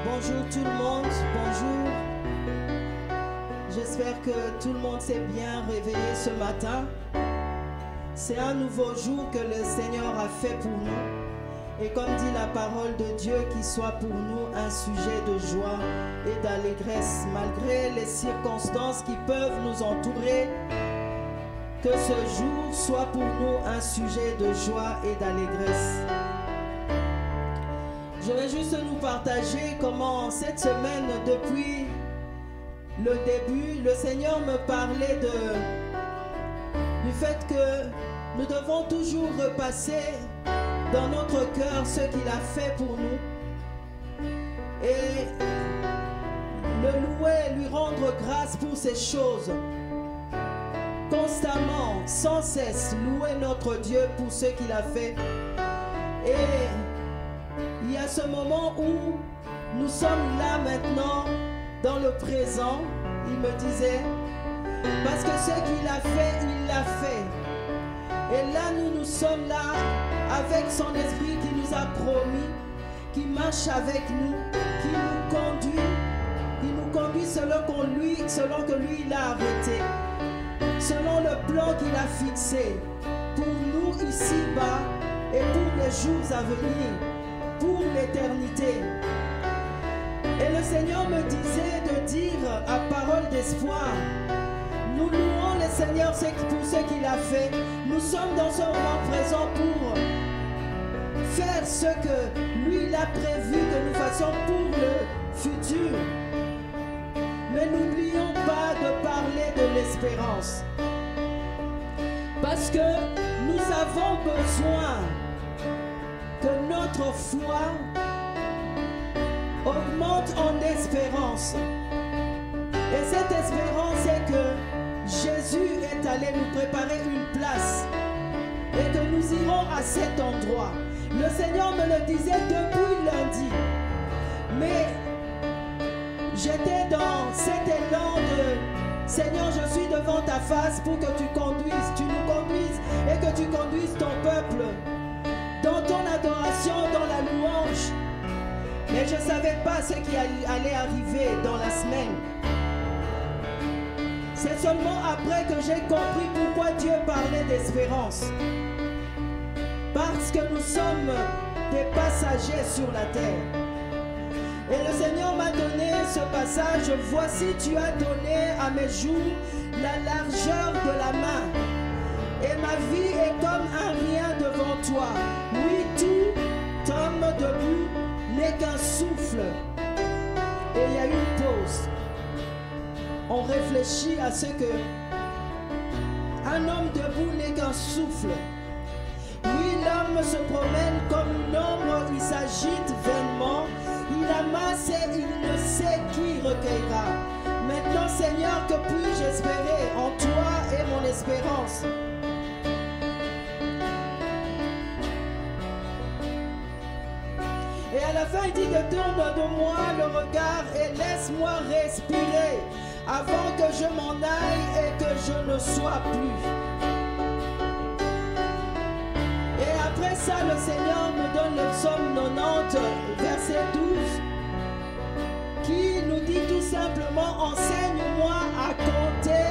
Bonjour tout le monde, bonjour. J'espère que tout le monde s'est bien réveillé ce matin. C'est un nouveau jour que le Seigneur a fait pour nous. Et comme dit la parole de Dieu, qu'il soit pour nous un sujet de joie et d'allégresse, malgré les circonstances qui peuvent nous entourer. Que ce jour soit pour nous un sujet de joie et d'allégresse. Je vais juste nous partager comment cette semaine, depuis le début, le Seigneur me parlait du fait que nous devons toujours repasser dans notre cœur ce qu'il a fait pour nous et le louer, lui rendre grâce pour ces choses. Constamment, sans cesse, louer notre Dieu pour ce qu'il a fait. Et il y a ce moment où nous sommes là maintenant, dans le présent, il me disait, parce que ce qu'il a fait, il l'a fait. Et là, nous sommes là avec son esprit qui nous a promis, qui marche avec nous, qui nous conduit selon que lui, il a arrêté, selon le plan qu'il a fixé pour nous ici-bas et pour les jours à venir, pour l'éternité. Et le Seigneur me disait de dire à parole d'espoir, nous louons le Seigneur pour ce qu'il a fait. Nous sommes dans ce moment présent pour faire ce que lui il a prévu que nous fassions pour le futur. Mais n'oublions pas de parler de l'espérance. Parce que nous avons besoin que notre foi augmente en espérance. Et cette espérance est que Jésus est allé nous préparer une place et que nous irons à cet endroit. Le Seigneur me le disait depuis lundi. Mais j'étais dans cet élan de Seigneur, je suis devant ta face pour que tu nous conduises et que tu conduises ton peuple dans ton adoration, dans la louange. Mais je ne savais pas ce qui allait arriver dans la semaine. C'est seulement après que j'ai compris pourquoi Dieu parlait d'espérance. Parce que nous sommes des passagers sur la terre. Et le Seigneur m'a donné ce passage. Voici, tu as donné à mes jours la largeur de la main. Et ma vie est comme un rien devant toi. Oui, tout homme debout n'est qu'un souffle. Et il y a une pause. On réfléchit à ce que un homme debout n'est qu'un souffle. Oui, l'homme se promène comme une ombre, il s'agite vainement, il amasse et il ne sait qui recueillera. Maintenant, Seigneur, que puis-je espérer en toi et mon espérance? Et à la fin, il dit de tourne de moi le regard et laisse-moi respirer avant que je m'en aille et que je ne sois plus. Et après ça, le Seigneur me donne le psaume 90, verset 12, qui nous dit tout simplement, enseigne-moi à compter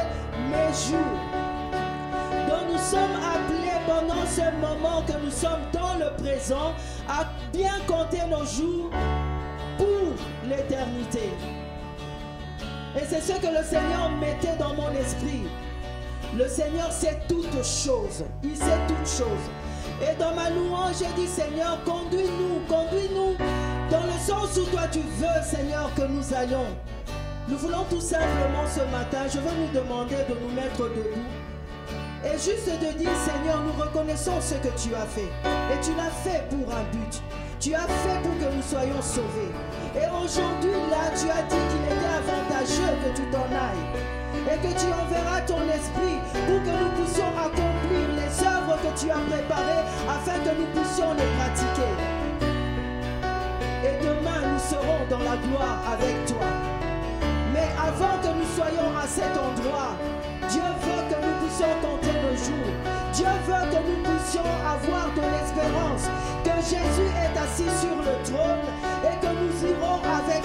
mes jours. Donc nous sommes appelés pendant ce moment que nous sommes dans le présent à bien compter nos jours pour l'éternité. Et c'est ce que le Seigneur mettait dans mon esprit. Le Seigneur sait toutes choses. Il sait toutes choses. Et dans ma louange, j'ai dit, Seigneur, conduis-nous dans le sens où toi tu veux, Seigneur, que nous allions. Nous voulons tout simplement ce matin, je veux nous demander de nous mettre debout. Et juste de dire, Seigneur, nous reconnaissons ce que tu as fait. Et tu l'as fait pour un but. Tu as fait pour que nous soyons sauvés. Et aujourd'hui, là, tu as dit qu'il était avantageux que tu t'en ailles. Et que tu enverras ton esprit pour que nous puissions accomplir les œuvres que tu as préparées afin que nous puissions les pratiquer. Et demain, nous serons dans la gloire avec toi. Mais avant que nous soyons à cet endroit, Dieu veut que nous puissions compter nos jours. Dieu veut que nous puissions avoir de l'espérance, que Jésus est assis sur le trône et que nous irons avec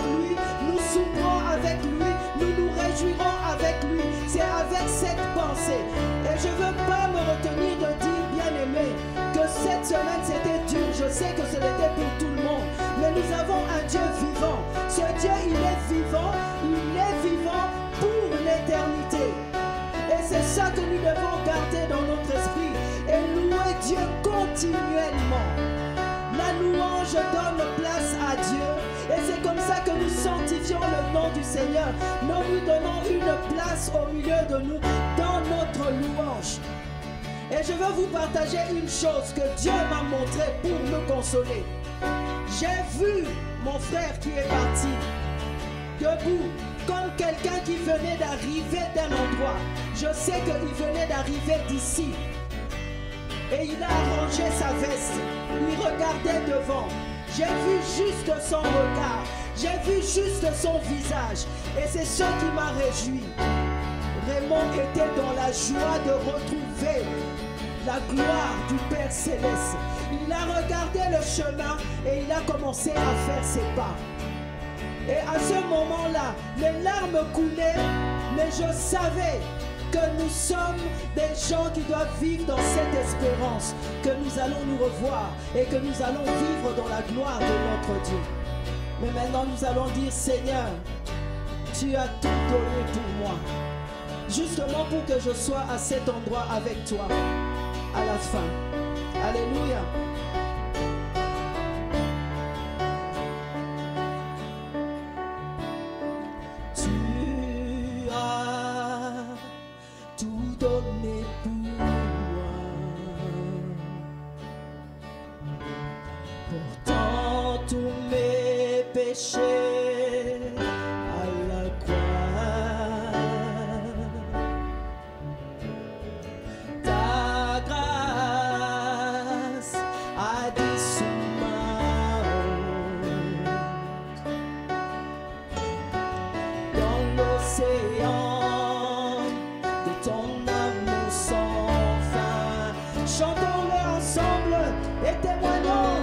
avec cette pensée. Et je ne veux pas me retenir de dire, bien-aimé, que cette semaine c'était dur. Je sais que ce n'était pour tout le monde. Mais nous avons un Dieu vivant. Ce Dieu, il est vivant pour l'éternité. Et c'est ça que nous devons garder dans notre esprit et louer Dieu continuellement. La louange donne place à Dieu et c'est comme ça que nous sanctifions le nom du Seigneur. Nous lui donnons une place au milieu de nous dans notre louange. Et je veux vous partager une chose que Dieu m'a montré pour me consoler. J'ai vu mon frère qui est parti debout comme quelqu'un qui venait d'arriver d'un endroit. Je sais qu'il venait d'arriver d'ici. Et il a arrangé sa veste. Il regardait devant. J'ai vu juste son regard. J'ai vu juste son visage. Et c'est ce qui m'a réjoui. Raymond était dans la joie de retrouver la gloire du Père Céleste. Il a regardé le chemin et il a commencé à faire ses pas. Et à ce moment-là, les larmes coulaient, mais je savais que nous sommes des gens qui doivent vivre dans cette espérance, que nous allons nous revoir et que nous allons vivre dans la gloire de notre Dieu. Mais maintenant, nous allons dire, Seigneur, tu as tout donné pour moi, justement pour que je sois à cet endroit avec toi à la fin. Alléluia. à la croix, ta grâce a dissous ma honte dans l'océan de ton amour sans fin. Chantons-le ensemble et témoignons.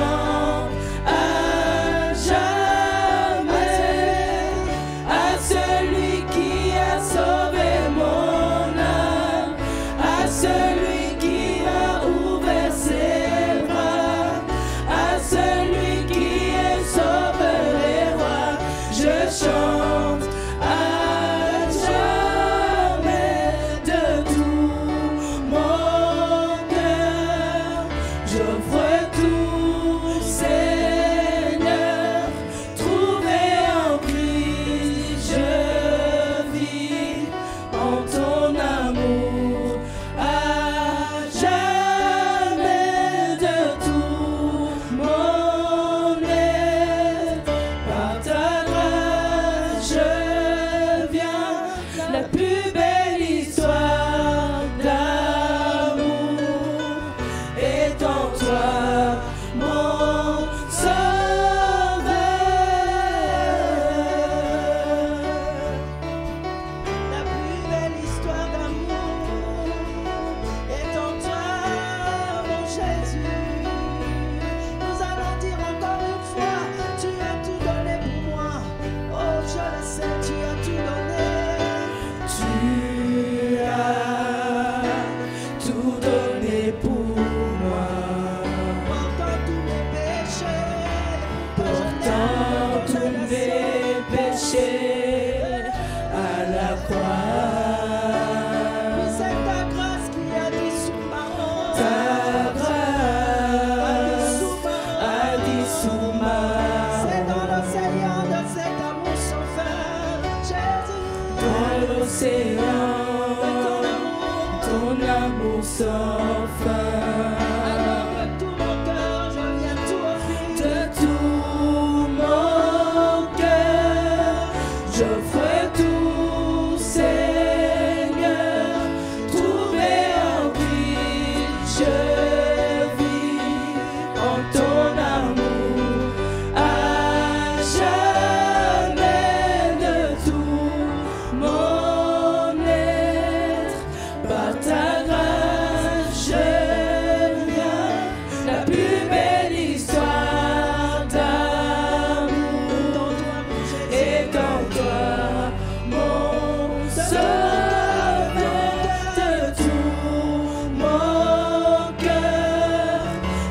chante à jamais à celui qui a sauvé mon âme, à celui qui a ouvert ses bras, à celui qui est sauveur et roi. Je chante à jamais de tout mon cœur. J'offre tout, Seigneur, trouvé en Christ, je vis en ton amour à jamais de tout mon être. Par ta grâce, je viens, la plus belle histoire d'amour est en toi, mon sauveur. La plus belle histoire d'amour est en toi, mon Jésus. Nous allons dire encore une fois, tu as tout donné pour moi. Oh, je le sais, tu as tout donné. Tu as tout donné pour moi, Portant tous mes péchés, portant tous mes péchés à la croix. c'est ta grâce qui a dissous ma mort. Ta grâce a dissous C'est dans ma l'océan de cet amour sans fin, Jésus. dans l'océan, Ton amour, ton amour sans fin. alors de tout mon cœur, je viens tout offrir. De tout mon cœur, j'offre tout, Seigneur, trouvé en Christ, je vis en ton amour à jamais de tout mon être. Par ta grâce, je viens, la plus belle histoire d'amour est en toi, mon sauveur. De tout mon cœur,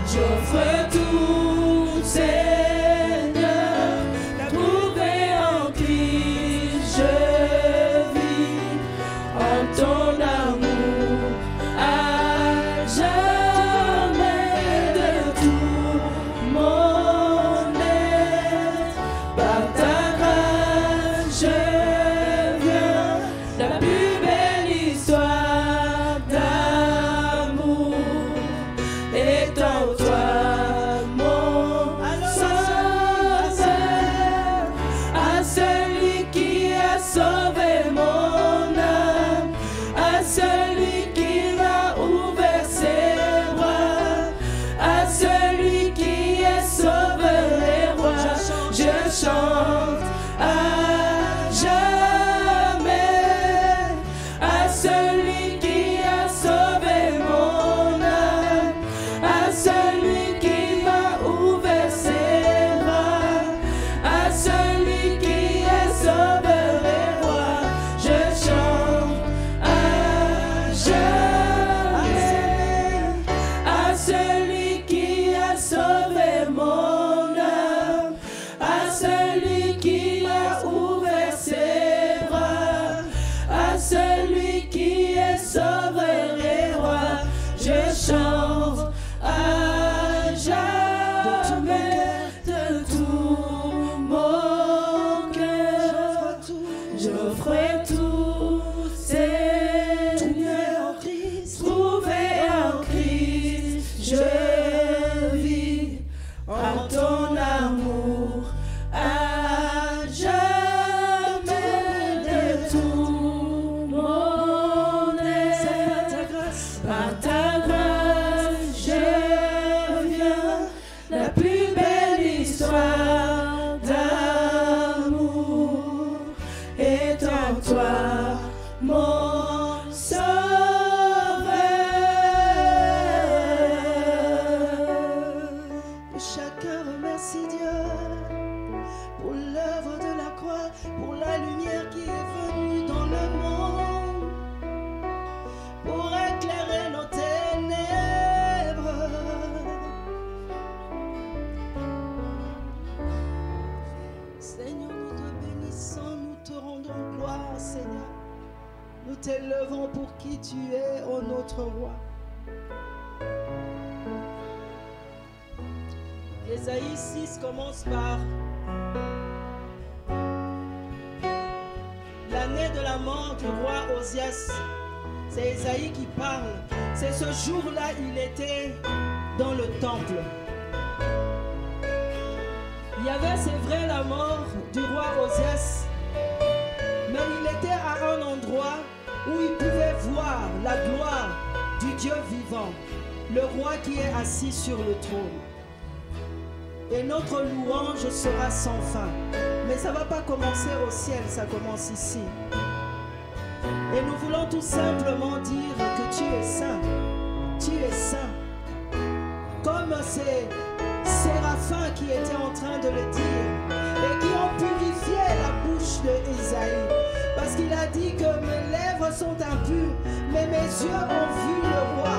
j'offre tout, Seigneur, trouvé en Christ, je vis en ton amour à jamais de tout mon être. Par ta grâce, je viens, la plus belle histoire d'amour est en toi, mon sauveur. À celui qui a sauvé mon âme, à celui qui m'a ouvert ses bras, à celui qui est sauveur et roi, je chante à jamais. À celui qui a sauvé mon âme, à celui qui m'a ouvert ses bras, à celui qui est sauveur et roi, je chante à jamais. À celui qui a sauvé mon âme, à celui qui m'a ouvert ses bras, à celui qui est sauveur et roi, je chante à jamais de tout mon cœur. J'offre tout, Seigneur, trouvé en Christ, je vis en ton amour à jamais de tout mon être. Par ta grâce, je viens, la plus belle histoire d'amour est en toi, mon sauveur. Chaque le cœur remercie Dieu pour l'œuvre de la croix, pour la lumière qui est venue dans le monde, pour éclairer nos ténèbres. Seigneur, nous te bénissons, nous te rendons gloire, Seigneur. Nous t'élevons pour qui tu es, ô notre roi. Ésaïe 6 commence par l'année de la mort du roi Osias. C'est Ésaïe qui parle. C'est ce jour-là, il était dans le temple. Il y avait, c'est vrai, la mort du roi Osias, mais il était à un endroit où il pouvait voir la gloire du Dieu vivant, le roi qui est assis sur le trône. Et notre louange sera sans fin. Mais ça ne va pas commencer au ciel, ça commence ici. Et nous voulons tout simplement dire que tu es saint. Tu es saint. Comme ces séraphins qui étaient en train de le dire et qui ont purifié la bouche d'Ésaïe. Parce qu'il a dit que mes lèvres sont impures, mais mes yeux ont vu le roi.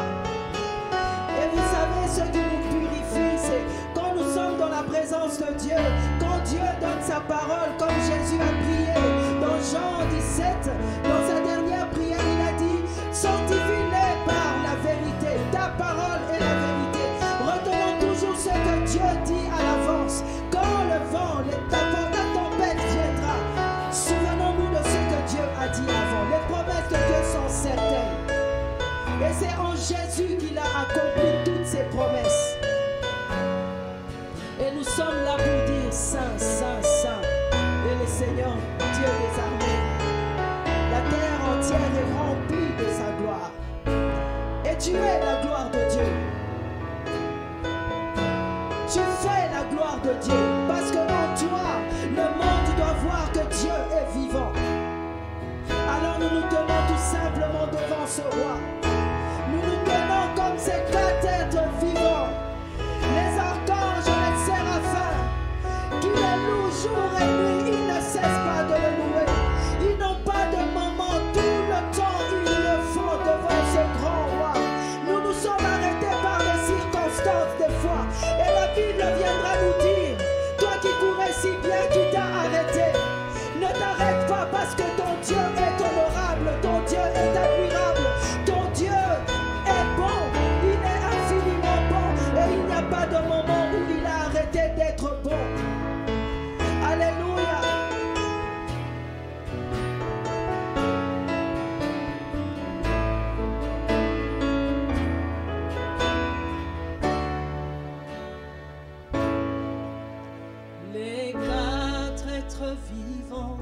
Et vous savez, ce qui nous purifie, c'est quand nous sommes dans la présence de Dieu, quand Dieu donne sa parole, comme Jésus a prié dans Jean 17, dans sa dernière prière, il a dit, sanctifie-les par la vérité, ta parole est la vérité. Retenons toujours ce que Dieu dit à l'avance. Quand le vent, la tempête viendra, souvenons-nous de ce que Dieu a dit avant. Les promesses de Dieu sont certaines. Et c'est en Jésus qu'il a accompli toutes ses promesses. Et nous sommes là pour dire Saint, Saint, Saint. Et le Seigneur, Dieu des armées. La terre entière est remplie de sa gloire. Et tu es la gloire de Dieu. Tu fais la gloire de Dieu. Parce que en toi, le monde doit voir que Dieu est vivant. Alors nous nous tenons tout simplement devant ce roi. Nous nous tenons comme ces quatre êtres vivants. Les archanges, les séraphins, qui le louent jour et nuit, ils ne cessent pas de le louer. Ils n'ont pas de moment, tout le temps ils le font devant ce grand roi. Nous nous sommes arrêtés par les circonstances des fois. Et la Bible viendra nous dire, toi qui courais si bien, qui t'a arrêté, ne t'arrête pas parce que ton Dieu est honorable, ton Dieu est admirable, ton Dieu est bon, il est infiniment bon et il n'y a pas de moment où il a arrêté d'être bon. Alléluia. Les quatre êtres vivants,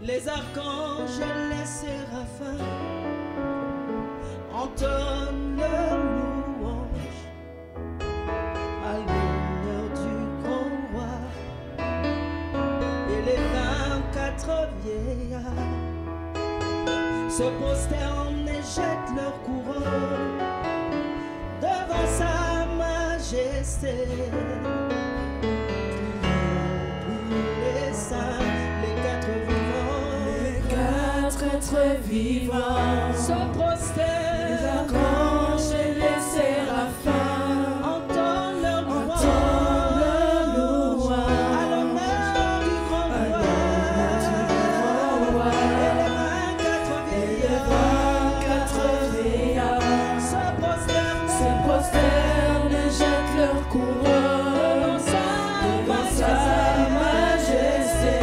les archanges et les séraphins entonnent leur louange à l'honneur du grand roi. Et les 24 vieillards se prosternent et jettent leur couronne devant sa majesté. Les saints, les quatre vivants se prosternent, les archanges et les séraphins entendent leur louange à l'honneur du grand roi. Et les 24 vieillards se prosternent et jettent leur couronne devant sa majesté.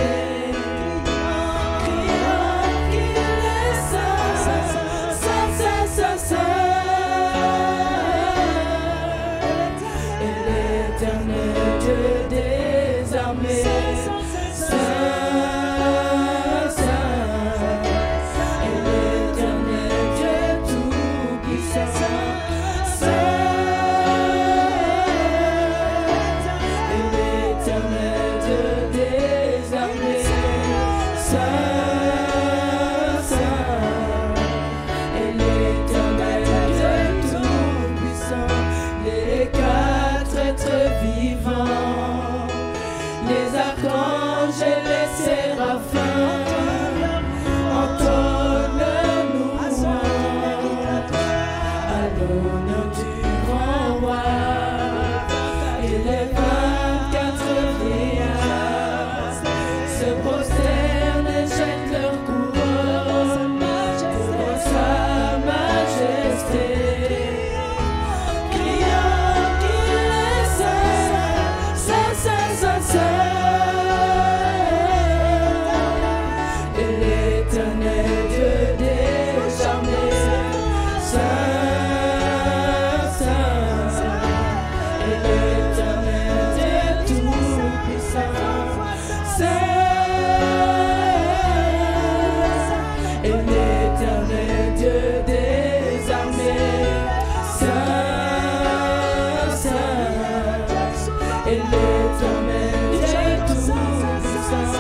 et l'Éternel Dieu tout-puissant.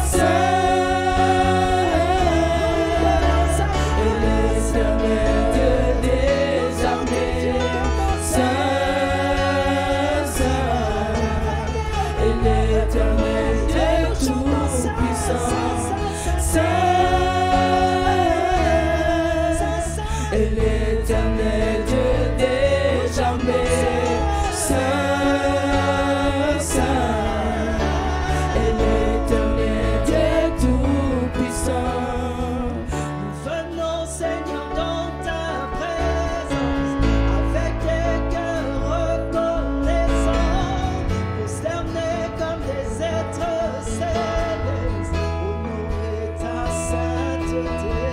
Saint, et l'Éternel Dieu des armées. Saint, Saint, et l'Éternel Dieu tout-puissant. Saint, et l'Éternel Dieu des armées. Saint, Saint, et l'Éternel Dieu tout-puissant. Nous venons, Seigneur, dans ta présence, avec des cœurs reconnaissants, prosternés comme des êtres célestes, honorer ta sainteté.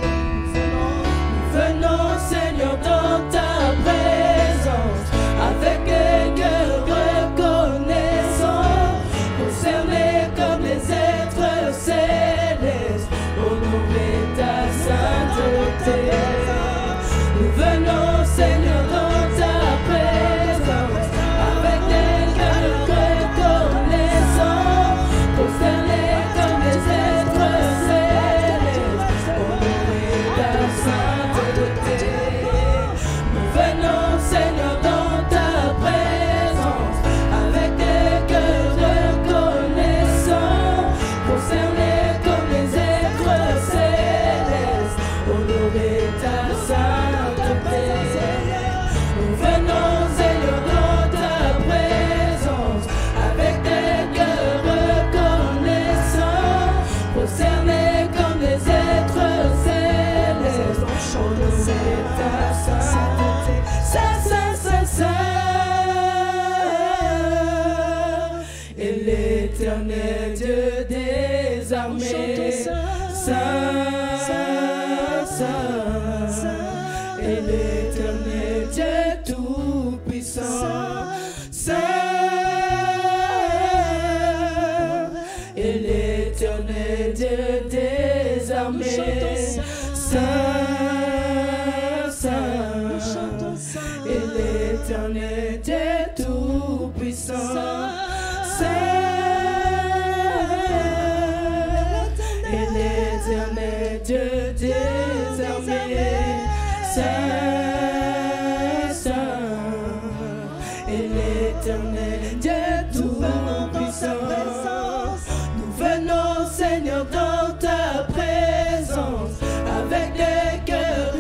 Nous venons, Seigneur, dans ta présence, avec des cœurs reconnaissants, concernés comme les êtres célestes, honorer ta sainteté. Nous venons, Seigneur, dans ta présence, avec des cœurs reconnaissants, concernés comme les êtres célestes, honorer ta sainteté. Nous venons, Seigneur, dans ta présence, avec des cœurs reconnaissants, concernés comme les êtres célestes, honorer ta sainteté. Nous venons, Seigneur, dans ta présence, avec des cœurs reconnaissants, concernés comme les êtres célestes, honorer ta sainteté. Saint, Saint, Saint, Saint, et l'Éternel Dieu des armées. Saint, Saint, et l'Éternel Dieu tout-puissant. Saint, et l'Éternel Dieu des armées. Saint, Saint, et l'Éternel Dieu tout-puissant. Et l'Éternel Dieu des armées. Saint, Saint, et l'Éternel Dieu tout-puissant. Nous venons, Seigneur, dans ta présence, avec des cœurs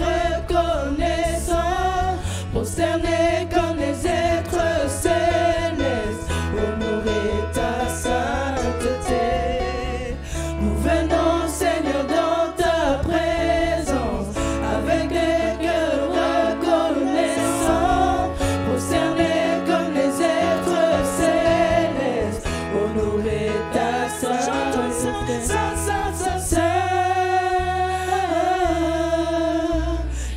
reconnaissants, prosternés comme les êtres célestes, honorer ta sainteté. Nous venons, Seigneur, dans ta présence, avec des cœurs reconnaissants, prosternés comme les êtres célestes, honorer ta sainteté. Saint, Saint, Saint, Saint,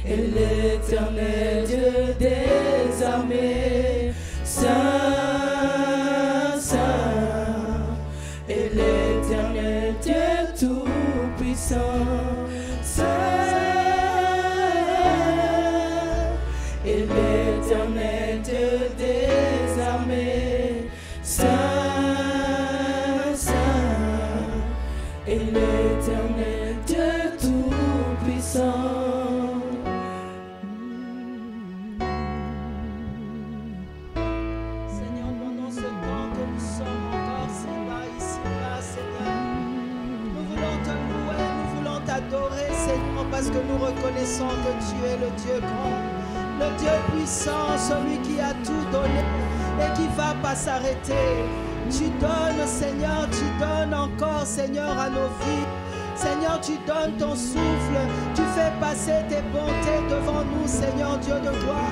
et l'Éternel Dieu des armées. Saint, Saint, et l'Éternel Dieu tout-puissant. Saint, et l'Éternel Dieu des armées. Saint, Saint, et l'Éternel Dieu tout-puissant. Seigneur, pendant ce temps que nous sommes encore ici-bas, Seigneur, nous voulons te louer, nous voulons t'adorer, Seigneur, parce que nous reconnaissons que tu es le Dieu grand, le Dieu puissant, celui qui a tout donné et qui ne va pas s'arrêter. Tu donnes, Seigneur, tu donnes encore, Seigneur, à nos vies. Seigneur, tu donnes ton souffle, tu fais passer tes bontés devant nous, Seigneur, Dieu de gloire.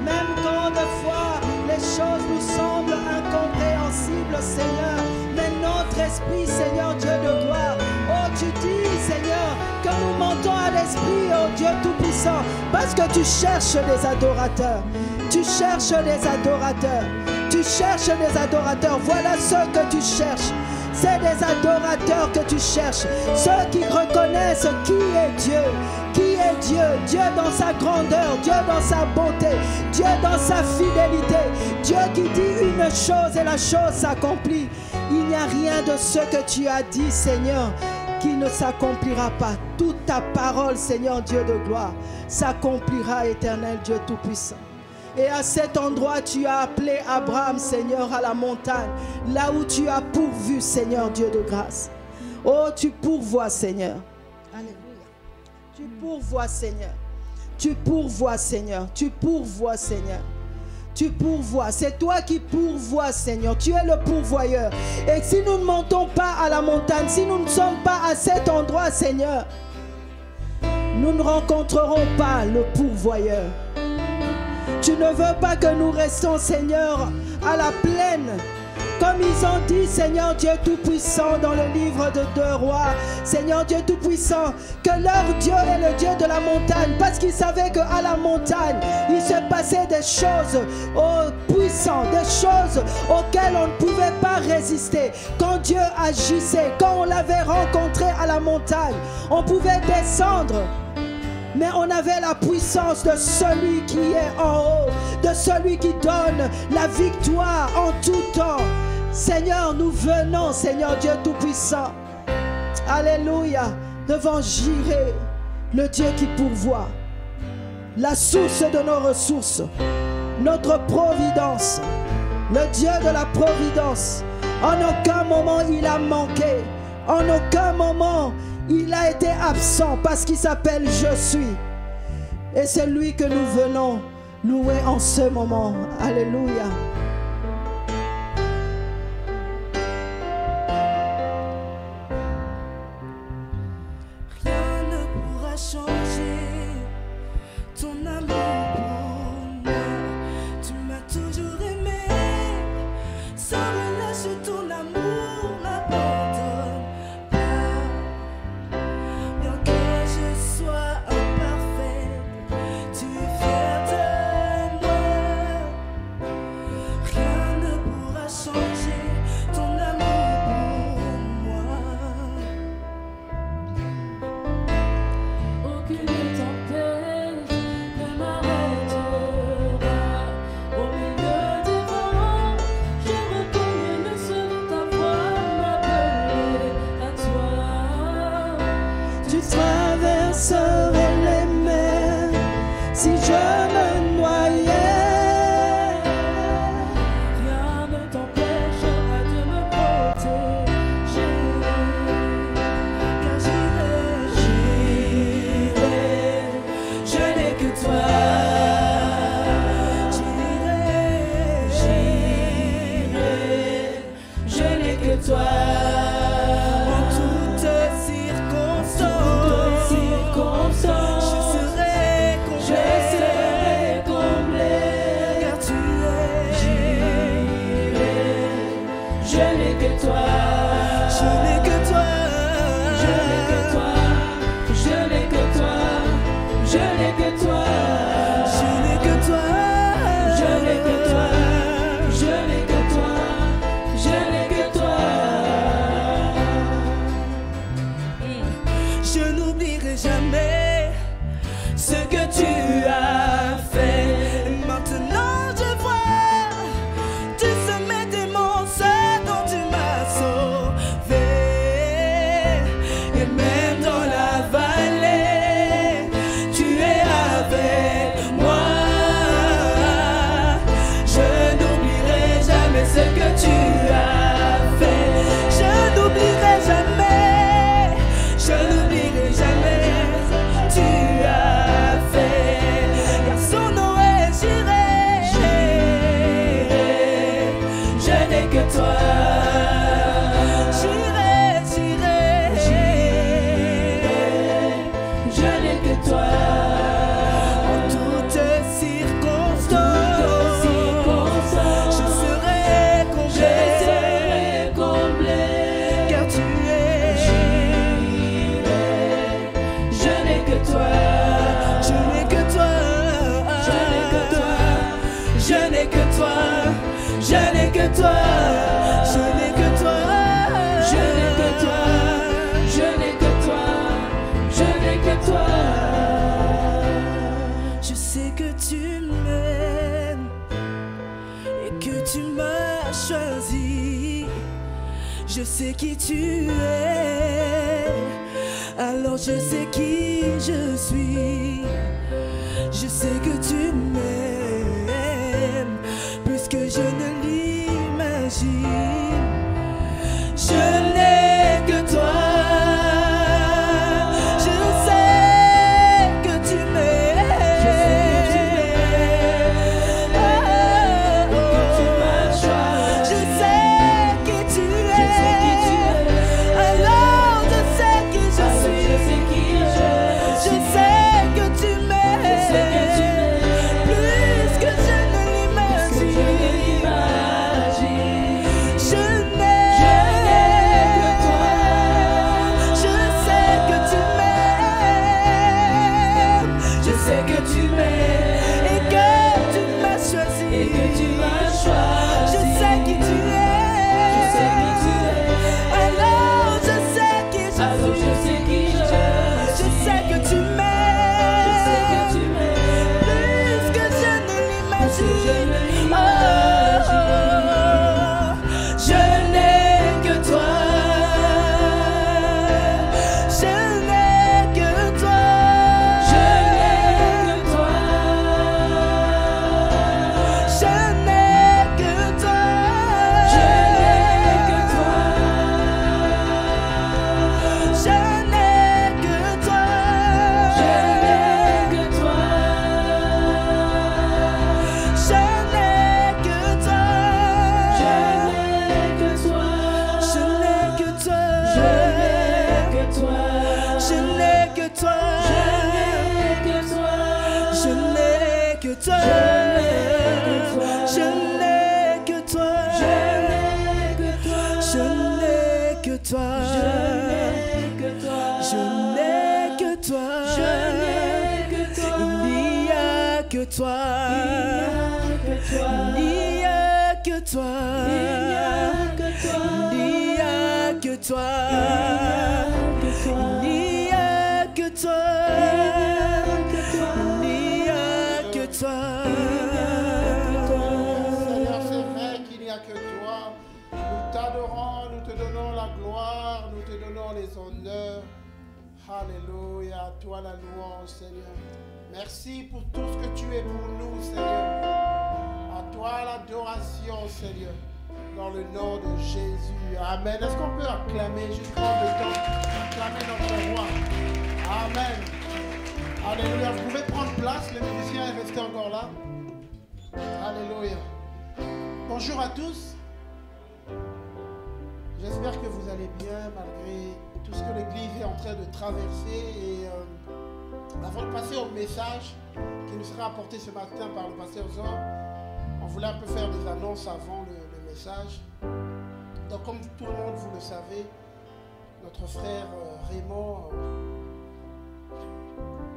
Même quand des fois les choses nous semblent incompréhensibles, Seigneur, mais notre esprit, Seigneur, Dieu de gloire, oh, tu dis, Seigneur, que nous montons à l'esprit, oh Dieu Tout-Puissant, parce que tu cherches des adorateurs. Tu cherches des adorateurs. Tu cherches des adorateurs. Voilà ceux que tu cherches. C'est des adorateurs que tu cherches. Ceux qui reconnaissent qui est Dieu. Qui est Dieu? Dieu dans sa grandeur, Dieu dans sa bonté, Dieu dans sa fidélité. Dieu qui dit une chose et la chose s'accomplit. Il n'y a rien de ce que tu as dit, Seigneur, qui ne s'accomplira pas. Toute ta parole, Seigneur Dieu de gloire, s'accomplira, Éternel Dieu Tout-Puissant. Et à cet endroit, tu as appelé Abraham, Seigneur, à la montagne, là où tu as pourvu, Seigneur Dieu de grâce. Oh, tu pourvois, Seigneur. Alléluia. Tu pourvois, Seigneur. Tu pourvois, Seigneur. Tu pourvois, Seigneur. Tu pourvois. C'est toi qui pourvois, Seigneur. Tu es le pourvoyeur. Et si nous ne montons pas à la montagne, si nous ne sommes pas à cet endroit, Seigneur, nous ne rencontrerons pas le pourvoyeur. Tu ne veux pas que nous restions, Seigneur, à la plaine. Comme ils ont dit, Seigneur Dieu Tout-Puissant, dans le livre de 2 Rois, Seigneur Dieu Tout-Puissant, que leur Dieu est le Dieu de la montagne, parce qu'ils savaient qu'à la montagne, il se passait des choses puissantes, des choses auxquelles on ne pouvait pas résister. Quand Dieu agissait, quand on l'avait rencontré à la montagne, on pouvait descendre. Mais on avait la puissance de celui qui est en haut, de celui qui donne la victoire en tout temps. Seigneur, nous venons, Seigneur Dieu Tout-Puissant. Alléluia. Devant Jireh, le Dieu qui pourvoit, la source de nos ressources, notre providence, le Dieu de la providence. En aucun moment il a manqué. En aucun moment il a été absent, parce qu'il s'appelle Je suis. Et c'est lui que nous venons louer en ce moment. Alléluia. Rien ne pourra changer ton amour pour moi. Tu m'as toujours aimé, sans relâcher ton amour m'abandonne pas. Bien que je sois imparfait, tu es fier de moi. Rien ne pourra changer ton amour pour moi. Aucune tempête ne m'arrêtera. Au milieu des vents, je reconnais le son de ta voix m'appeler à toi. Tu traverserais les mers si je me noyais. Rien ne t'empêchera de me protéger, car je n'ai que toi. Je n'ai que toi. En toutes circonstances, je serai comblé, car tu es. Je n'ai que toi. Je n'ai que toi. Je n'ai que toi. Je n'ai que toi. Je n'ai que toi. Je n'ai que toi. Je n'ai que toi. Je n'ai que toi. Je n'ai que toi. Je n'oublierai jamais ce que tu as fait. Maintenant je vois du sommet des monstres dont tu m'as sauvé. Et même dans la vallée, tu es avec moi. Je n'oublierai jamais ce que tu as fait. Je n'oublierai jamais. Je n'oublierai jamais. Tu as fait. Car son nom est Jireh. Je n'ai que toi. Jireh, je n'ai que toi. En toutes circonstances, je serai comblé, car tu es. Je n'ai que toi. Je n'ai que toi. Je n'ai que toi. Je n'ai que toi. Je n'ai que toi. Je n'ai que toi. Je choisi. Je sais qui tu es, alors je sais qui je suis. Je sais que tu m'aimes plus que je ne l'imagine. Je n'ai que toi. Je sais que tu m'aimes. Je sais que tu m'aimes. Et que tu m'as choisi. Je sais qui tu es. Je sais qui tu es. Alors je sais qui je suis. Je sais qui je suis. Je sais que tu m'aimes. Je sais que tu m'aimes. Plus que je ne l'imagine. Je n'ai que toi. Je sais que tu m'aimes. Je sais que tu m'aimes. Et que tu m'as choisi. Et que tu m'as choisi. Je sais qui tu es. Je sais qui tu es. Alors je sais qui je suis. Alors je sais qui je suis. Je sais que tu m'aimes. Je sais que tu m'aimes. Plus que je ne l'imagine. Oh, je n'ai que toi. Je n'ai que toi. Je n'ai que toi. Je n'ai que toi. Je n'ai que toi. Je n'ai que toi. Je n'ai que toi. Je n'ai que toi. Je n'ai que toi. Je n'ai que toi. Je n'ai que toi. Je n'ai que toi. Je n'ai que toi. Je n'ai que toi. Je n'ai que toi. Il n'y a que toi. Il n'y a que toi. Il n'y a que toi. Il n'y a que toi. Il n'y a que toi. Seigneur, c'est vrai qu'il n'y a que toi. Nous t'adorons, nous te donnons la gloire, nous te donnons les honneurs. Alléluia, à toi la louange, Seigneur. Merci pour tout ce que tu es pour nous, Seigneur. À toi l'adoration, Seigneur. Dans le nom de Jésus. Amen. Est-ce qu'on peut acclamer, juste prendre le temps, acclamer notre roi. Amen. Alléluia. Vous pouvez prendre place, les musiciens est resté encore là. Alléluia. Bonjour à tous. J'espère que vous allez bien malgré tout ce que l'Église est en train de traverser. Et avant de passer au message qui nous sera apporté ce matin par le pasteur Zor, on voulait un peu faire des annonces avant le message. Donc comme tout le monde vous le savez, notre frère Raymond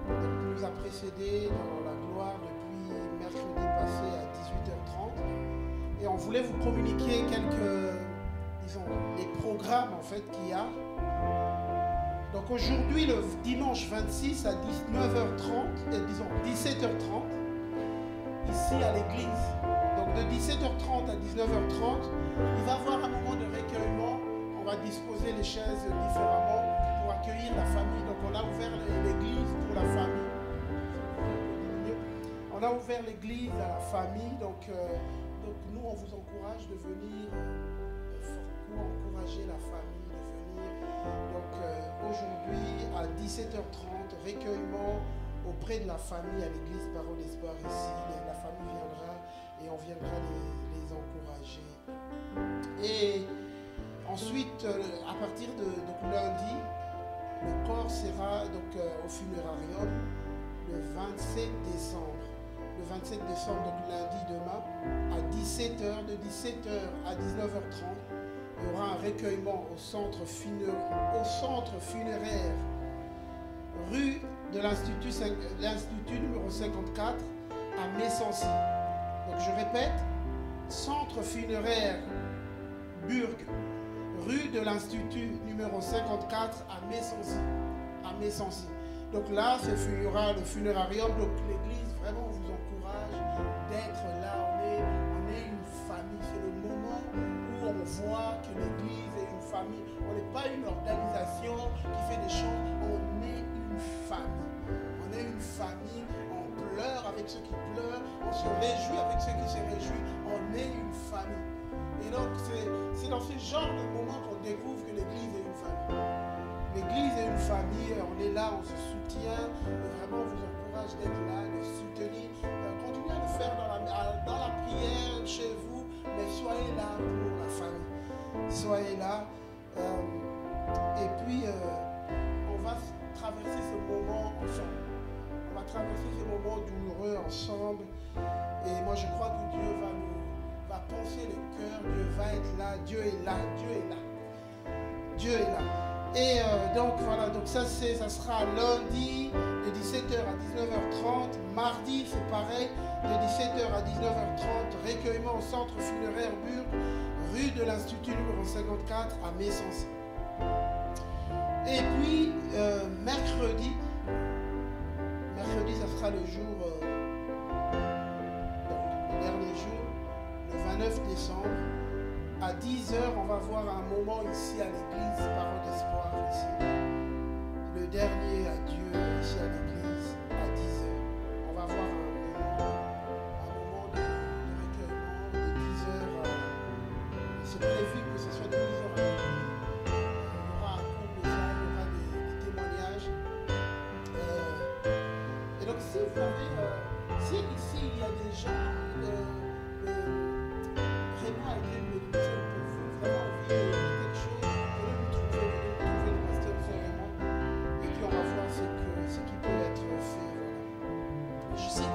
nous a précédés dans la gloire depuis mercredi passé à 18h30 et on voulait vous communiquer quelques, disons, les programmes en fait qu'il y a. Donc aujourd'hui, le dimanche 26 à 19h30 et disons 17h30 ici à l'église. Donc de 17h30 à 19h30, il va y avoir un moment de recueillement. On va disposer les chaises différemment pour accueillir la famille. Donc on a ouvert l'église pour la famille. On a ouvert l'église à la famille. Donc nous, on vous encourage de venir pour encourager la famille, de venir. Donc aujourd'hui, à 17h30, recueillement auprès de la famille à l'église Parole d'Espoir ici. La famille viendra et on viendra les encourager. Et ensuite, à partir de lundi, le corps sera donc au funérarium le 27 décembre. Le 27 décembre, donc lundi demain, à 17h, de 17h à 19h30, il y aura un recueillement au centre funéraire, rue de l'Institut numéro 54 à Messancy. Donc je répète, centre funéraire Burg, rue de l'Institut numéro 54 à Messancy. Donc là, il y aura le funérarium, donc l'église, vraiment on vous encourage d'être là, on est une famille, c'est le moment pas une organisation qui fait des choses. On est une famille. On est une famille. On pleure avec ceux qui pleurent. On se réjouit avec ceux qui se réjouissent. On est une famille. Et donc, c'est dans ce genre de moment qu'on découvre que l'Église est une famille. L'Église est une famille. On est là, on se soutient. Et vraiment, on vous encourage d'être là, de soutenir. Continuez à le faire dans la prière chez vous. Mais soyez là pour la famille. Soyez là. Et puis, on va traverser ce moment ensemble. On va traverser ce moment douloureux ensemble. Et moi, je crois que Dieu va penser le cœur. Dieu va être là. Dieu est là. Dieu est là. Dieu est là. Et donc, voilà. Donc, ça sera lundi de 17h à 19h30. Mardi, c'est pareil. De 17h à 19h30. Recueillement au centre funéraire Burg, rue de l'Institut numéro 54 à Messancy. Et puis, mercredi, ça sera le jour, le dernier jour, le 29 décembre, à 10h, on va voir un moment ici à l'église, Parole d'Espoir, ici. Le dernier adieu ici à l'église, à 10h. On va voir un moment de recueillement de 10h. C'est prévu que ce soit de 10h à midi. Si vous avez, si ici il y a des gens, vraiment a été une bénédiction pour vous, vous avez envie de quelque chose, venez nous trouver le pasteur Raymond, et puis on va voir ce qui peut être fait. Voilà. Je sais,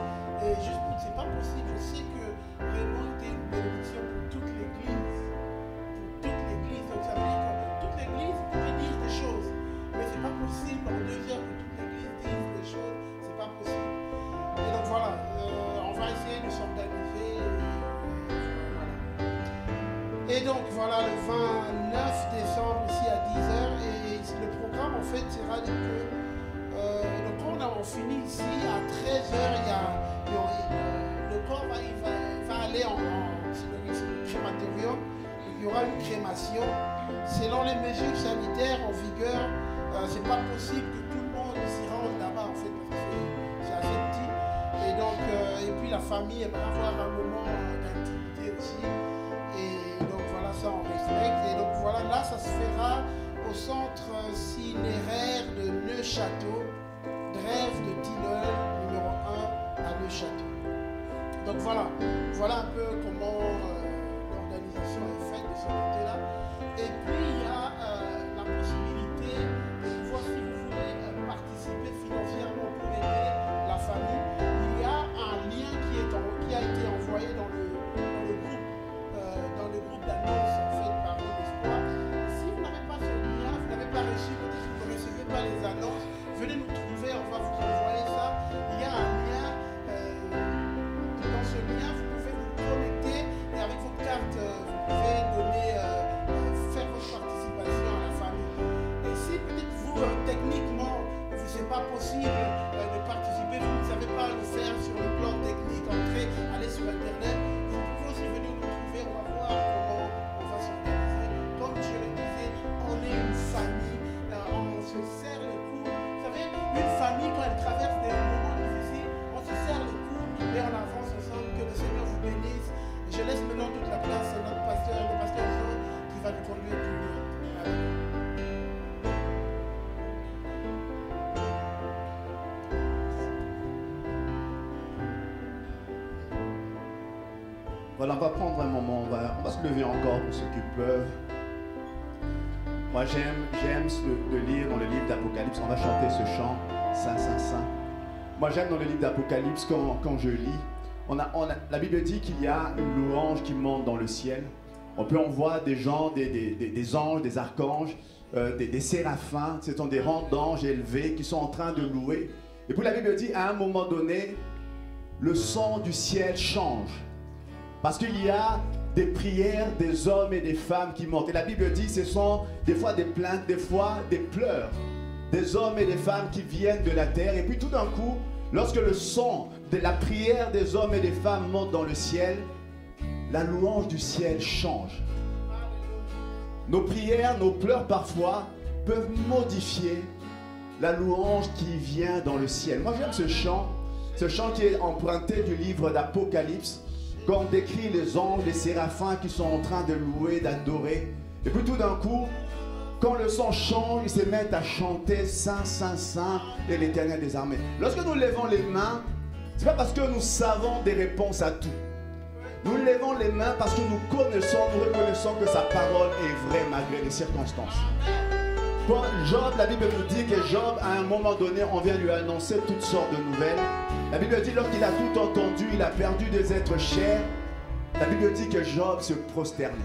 et juste, c'est pas possible, je sais que Raymond était une bénédiction pour toute l'église. Pour toute l'église, donc ça veut dire que toute l'église pourrait dire des choses, mais c'est pas possible en 2 heures que toute l'église dise des choses. Pas possible. Et donc voilà, on va essayer de s'organiser. Voilà. Et donc voilà, le 29 décembre ici à 10h. Et le programme en fait sera que le corps on finit ici à 13h. Le corps va aller sur le crématorium. Il y aura une crémation. Selon les mesures sanitaires en vigueur, c'est pas possible que tout le monde s'y rende là-bas en fait. C'est assez petit. Et donc, et puis la famille, elle va avoir un moment d'intimité aussi. Et donc voilà, ça on respecte. Et donc voilà, là ça se fera au centre cinéraire de Neuchâtel, Drève de Tilleul, numéro 1 à Neuchâtel. Donc voilà un peu comment l'organisation est faite de ce côté-là. Et puis il y a la possibilité de pouvoir, si vous voulez, participer financièrement pour aider la famille. Il y a un lien qui a été envoyé dans le groupe d'annonce en fait par l'Espoir. Si vous n'avez pas ce lien, vous n'avez pas reçu, peut-être que vous ne recevez pas les annonces, venez nous trouver, on va vous envoyer ça. Il y a un lien. Dans ce lien, vous pouvez vous connecter et avec votre carte, vous pouvez faire votre participation à la famille. Et si peut-être vous, techniquement, c'est pas possible de participer, vous ne savez pas le faire sur le plan technique, allez sur internet, vous pouvez aussi venir nous trouver, on va voir comment on va s'organiser. Comme je le disais, on est une famille, on se serre les coudes. Vous savez, une famille quand elle traverse des moments difficiles, on se serre les coudes et on avance ensemble. Que le Seigneur vous bénisse. Je laisse maintenant toute la place à notre pasteur, le pasteur Jean, qui va nous conduire plus loin. Voilà, on va prendre un moment, on va se lever encore pour ceux qui peuvent. Moi j'aime de lire dans le livre d'Apocalypse, on va chanter ce chant, Saint, Saint, Saint. Moi j'aime dans le livre d'Apocalypse quand je lis, la Bible dit qu'il y a une louange qui monte dans le ciel. On peut en voir des gens, des anges, des archanges, des séraphins, ce sont des rangs d'anges élevés qui sont en train de louer. Et puis la Bible dit à un moment donné, le son du ciel change. Parce qu'il y a des prières des hommes et des femmes qui montent. Et la Bible dit que ce sont des fois des plaintes, des fois des pleurs. Des hommes et des femmes qui viennent de la terre. Et puis tout d'un coup, lorsque le son de la prière des hommes et des femmes monte dans le ciel, la louange du ciel change. nos prières, nos pleurs parfois peuvent modifier la louange qui vient dans le ciel. Moi j'aime ce chant qui est emprunté du livre d'Apocalypse, quand on décrit les anges, les séraphins qui sont en train de louer, d'adorer. Et puis tout d'un coup, quand le son change, ils se mettent à chanter Saint, Saint, Saint et l'Éternel des armées. Lorsque nous levons les mains, ce n'est pas parce que nous savons des réponses à tout. Nous levons les mains parce que nous reconnaissons que sa parole est vraie malgré les circonstances. Pour Job, la Bible nous dit que Job, à un moment donné, on vient lui annoncer toutes sortes de nouvelles. La Bible dit lorsqu'il a tout entendu, il a perdu des êtres chers. La Bible dit que Job se prosternait.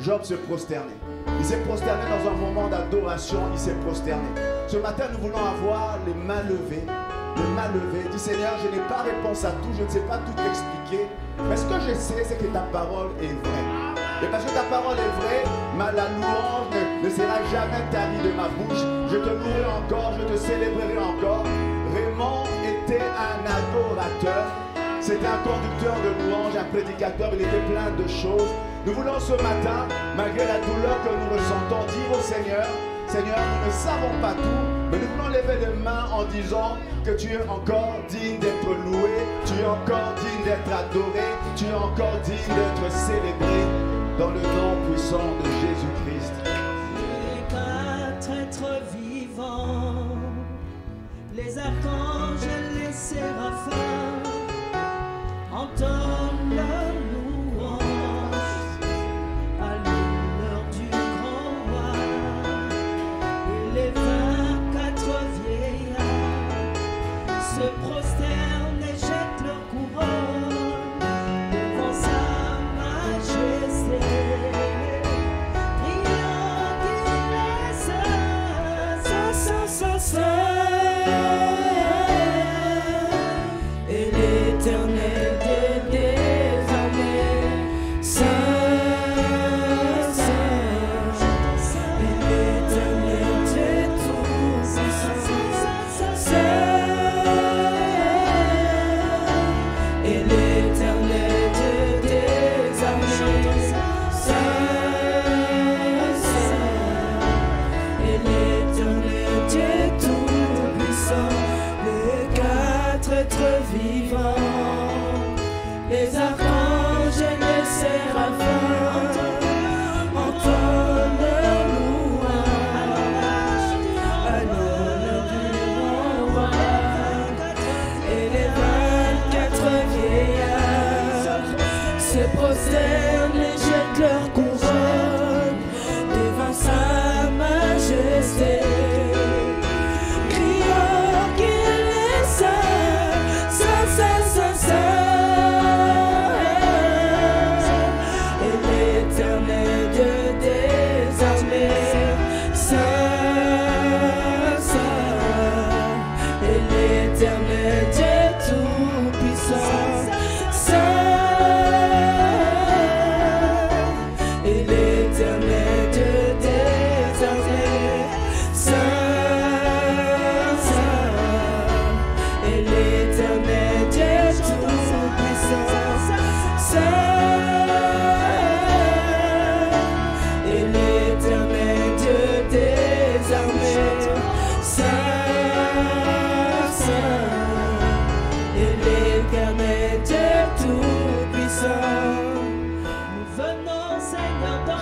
Job se prosternait. Il s'est prosterné dans un moment d'adoration, il s'est prosterné. Ce matin, nous voulons avoir les mains levées. Les mains levées. Dis Seigneur, je n'ai pas réponse à tout, je ne sais pas tout expliquer. Mais ce que je sais, c'est que ta parole est vraie. Et parce que ta parole est vraie, la louange ne sera jamais tarie de ma bouche. Je te louerai encore, je te célébrerai encore. Raymond était un adorateur. C'était un conducteur de louange, un prédicateur, il était plein de choses. Nous voulons ce matin, malgré la douleur que nous ressentons, dire au Seigneur, Seigneur, nous ne savons pas tout, mais nous voulons lever les mains en disant que tu es encore digne d'être loué, tu es encore digne d'être adoré, tu es encore digne d'être célébré dans le nom puissant de Jésus-Christ. Les quatre êtres vivants, les archanges et les séraphins entendent leur louange à l'honneur du grand roi. Et les 24 vieillards se prosternent et jettent leur couronne devant sa majesté, priant qu'il est saint, saint, saint, saint, saint. Et l'Éternel des armées, saint, saint. Et l'Éternel des tout-puissants, saint. Et l'Éternel des armées, saint, saint. Et l'Éternel des tout-puissants, les quatre êtres vivants, les archanges et les séraphins entendent leur louange à l'honneur du grand roi. Et les 24 vieillards se prosternent et jettent leur couronne devant sa majesté, criant qu'il est saint, saint, saint, saint, saint. Et l'Éternel des armées, saint, saint. Et l'Éternel des tout-puissants, saint. Et l'Éternel des armées, saint, saint. Et l'Éternel des tout-puissants, saint. Et l'Éternel des armées, saint, saint. Et l'Éternel des tout-puissants. Nous venons, Seigneur, dans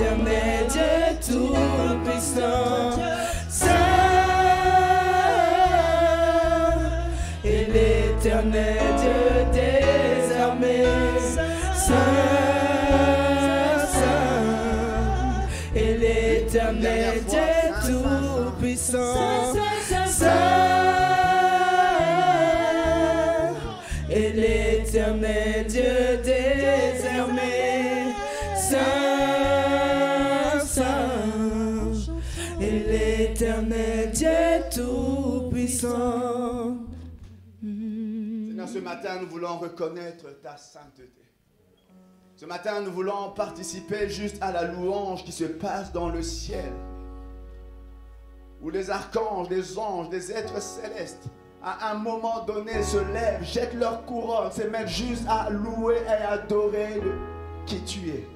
l'éternel Dieu tout-puissant, Saint, et l'éternel Dieu des armées, Saint, Saint, et l'éternel Dieu tout-puissant, Saint, et l'éternel Dieu des armées, Saint, Saint, et l'éternel Dieu tout-puissant. Seigneur, ce matin, nous voulons reconnaître ta sainteté. Ce matin, nous voulons participer juste à la louange qui se passe dans le ciel, où les archanges, les anges, les êtres célestes, à un moment donné, se lèvent, jettent leur couronne, se mettent juste à louer et adorer qui tu es.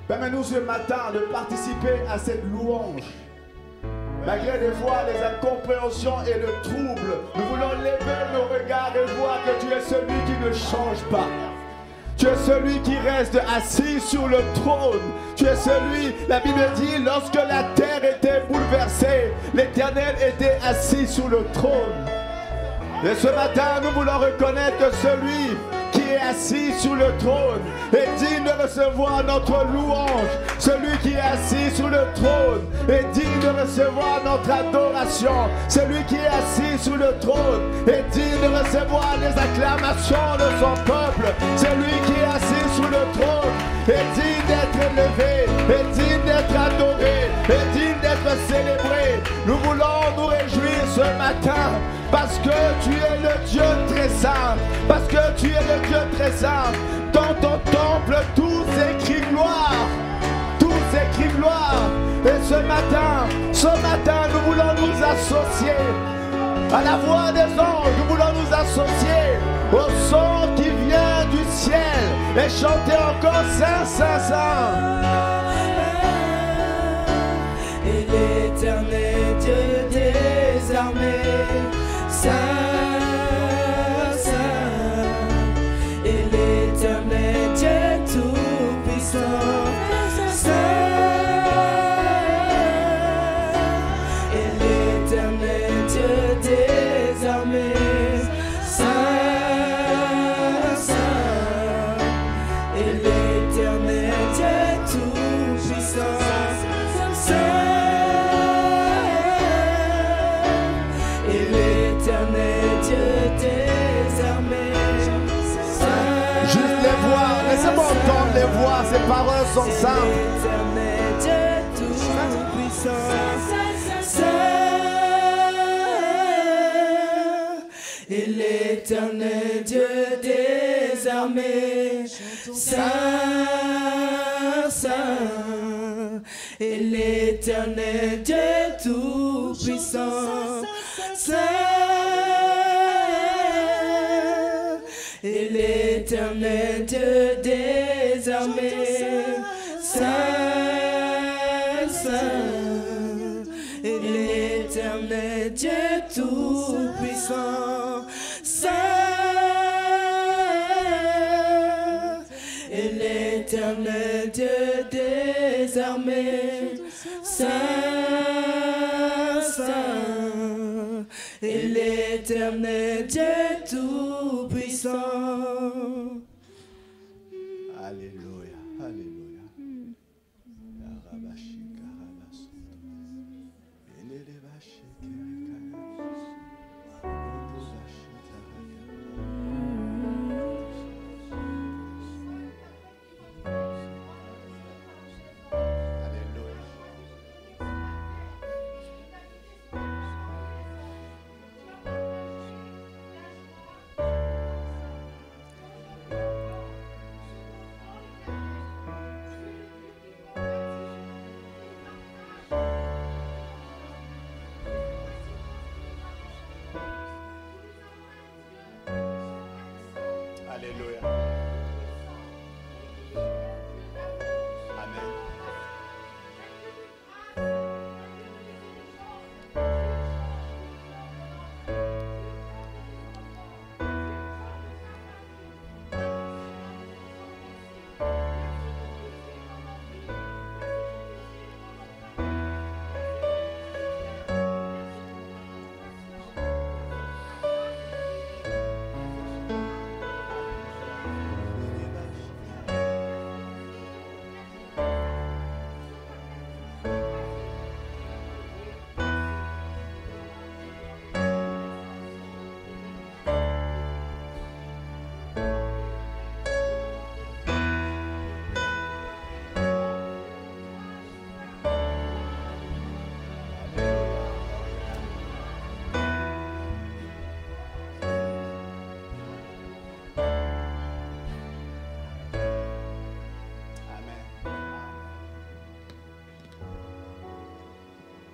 Permets-nous ce matin de participer à cette louange. Malgré des fois les incompréhensions et le trouble, nous voulons lever nos regards et voir que tu es celui qui ne change pas. Tu es celui qui reste assis sur le trône. Tu es celui, la Bible dit, lorsque la terre était bouleversée, l'Éternel était assis sur le trône. Et ce matin, nous voulons reconnaître que celui qui est assis sur le trône est digne de recevoir notre louange. Celui qui est assis sur le trône est digne de recevoir notre adoration. Celui qui est assis sur le trône est digne de recevoir les acclamations de son peuple. Celui qui est assis sur le trône est digne d'être élevé, est digne d'être adoré, est digne d'être célébré. Nous voulons nous réjouir ce matin parce que tu es le Dieu très saint, parce que tu es le Dieu très saint. Dans ton temple, tout s'écrit gloire, tout s'écrit gloire. Et ce matin, nous voulons nous associer à la voix des anges, nous voulons nous associer au son qui vient du ciel et chanter encore Saint, Saint, Saint. Et l'éternel Dieu des armées, Saint, Saint, et l'éternel Dieu tout-puissant, Saint, et l'éternel Dieu des armées, Saint, Saint, et l'éternel Dieu tout-puissant, Saint. Juste les voix, laissez-moi entendre les voix, ces paroles sont simples. L'éternel Dieu tout-puissant, Saint, et l'éternel Dieu des armées, Saint, Saint, et l'éternel Dieu tout-puissant, Saint, et l'éternel Dieu des armées, Saint, Saint, et l'éternel Dieu tout-puissant, Saint, et l'éternel Dieu des armées, Saint, Saint, et l'éternel Dieu tout-puissant. Alléluia, alléluia. Alléluia. Amen.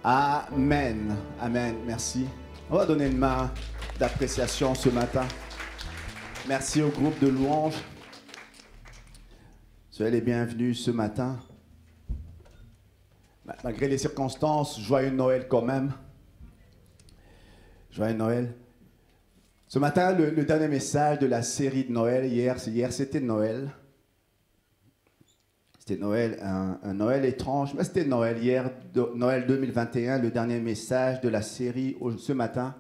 Amen. Amen. Merci. On va donner une main d'appréciation ce matin. Merci au groupe de louanges. Soyez les bienvenus ce matin. Malgré les circonstances, joyeux Noël quand même. Joyeux Noël. Ce matin, le dernier message de la série de Noël, hier c'était Noël. C'était Noël, un Noël étrange, mais c'était Noël hier, Noël 2021, le dernier message de la série ce matin.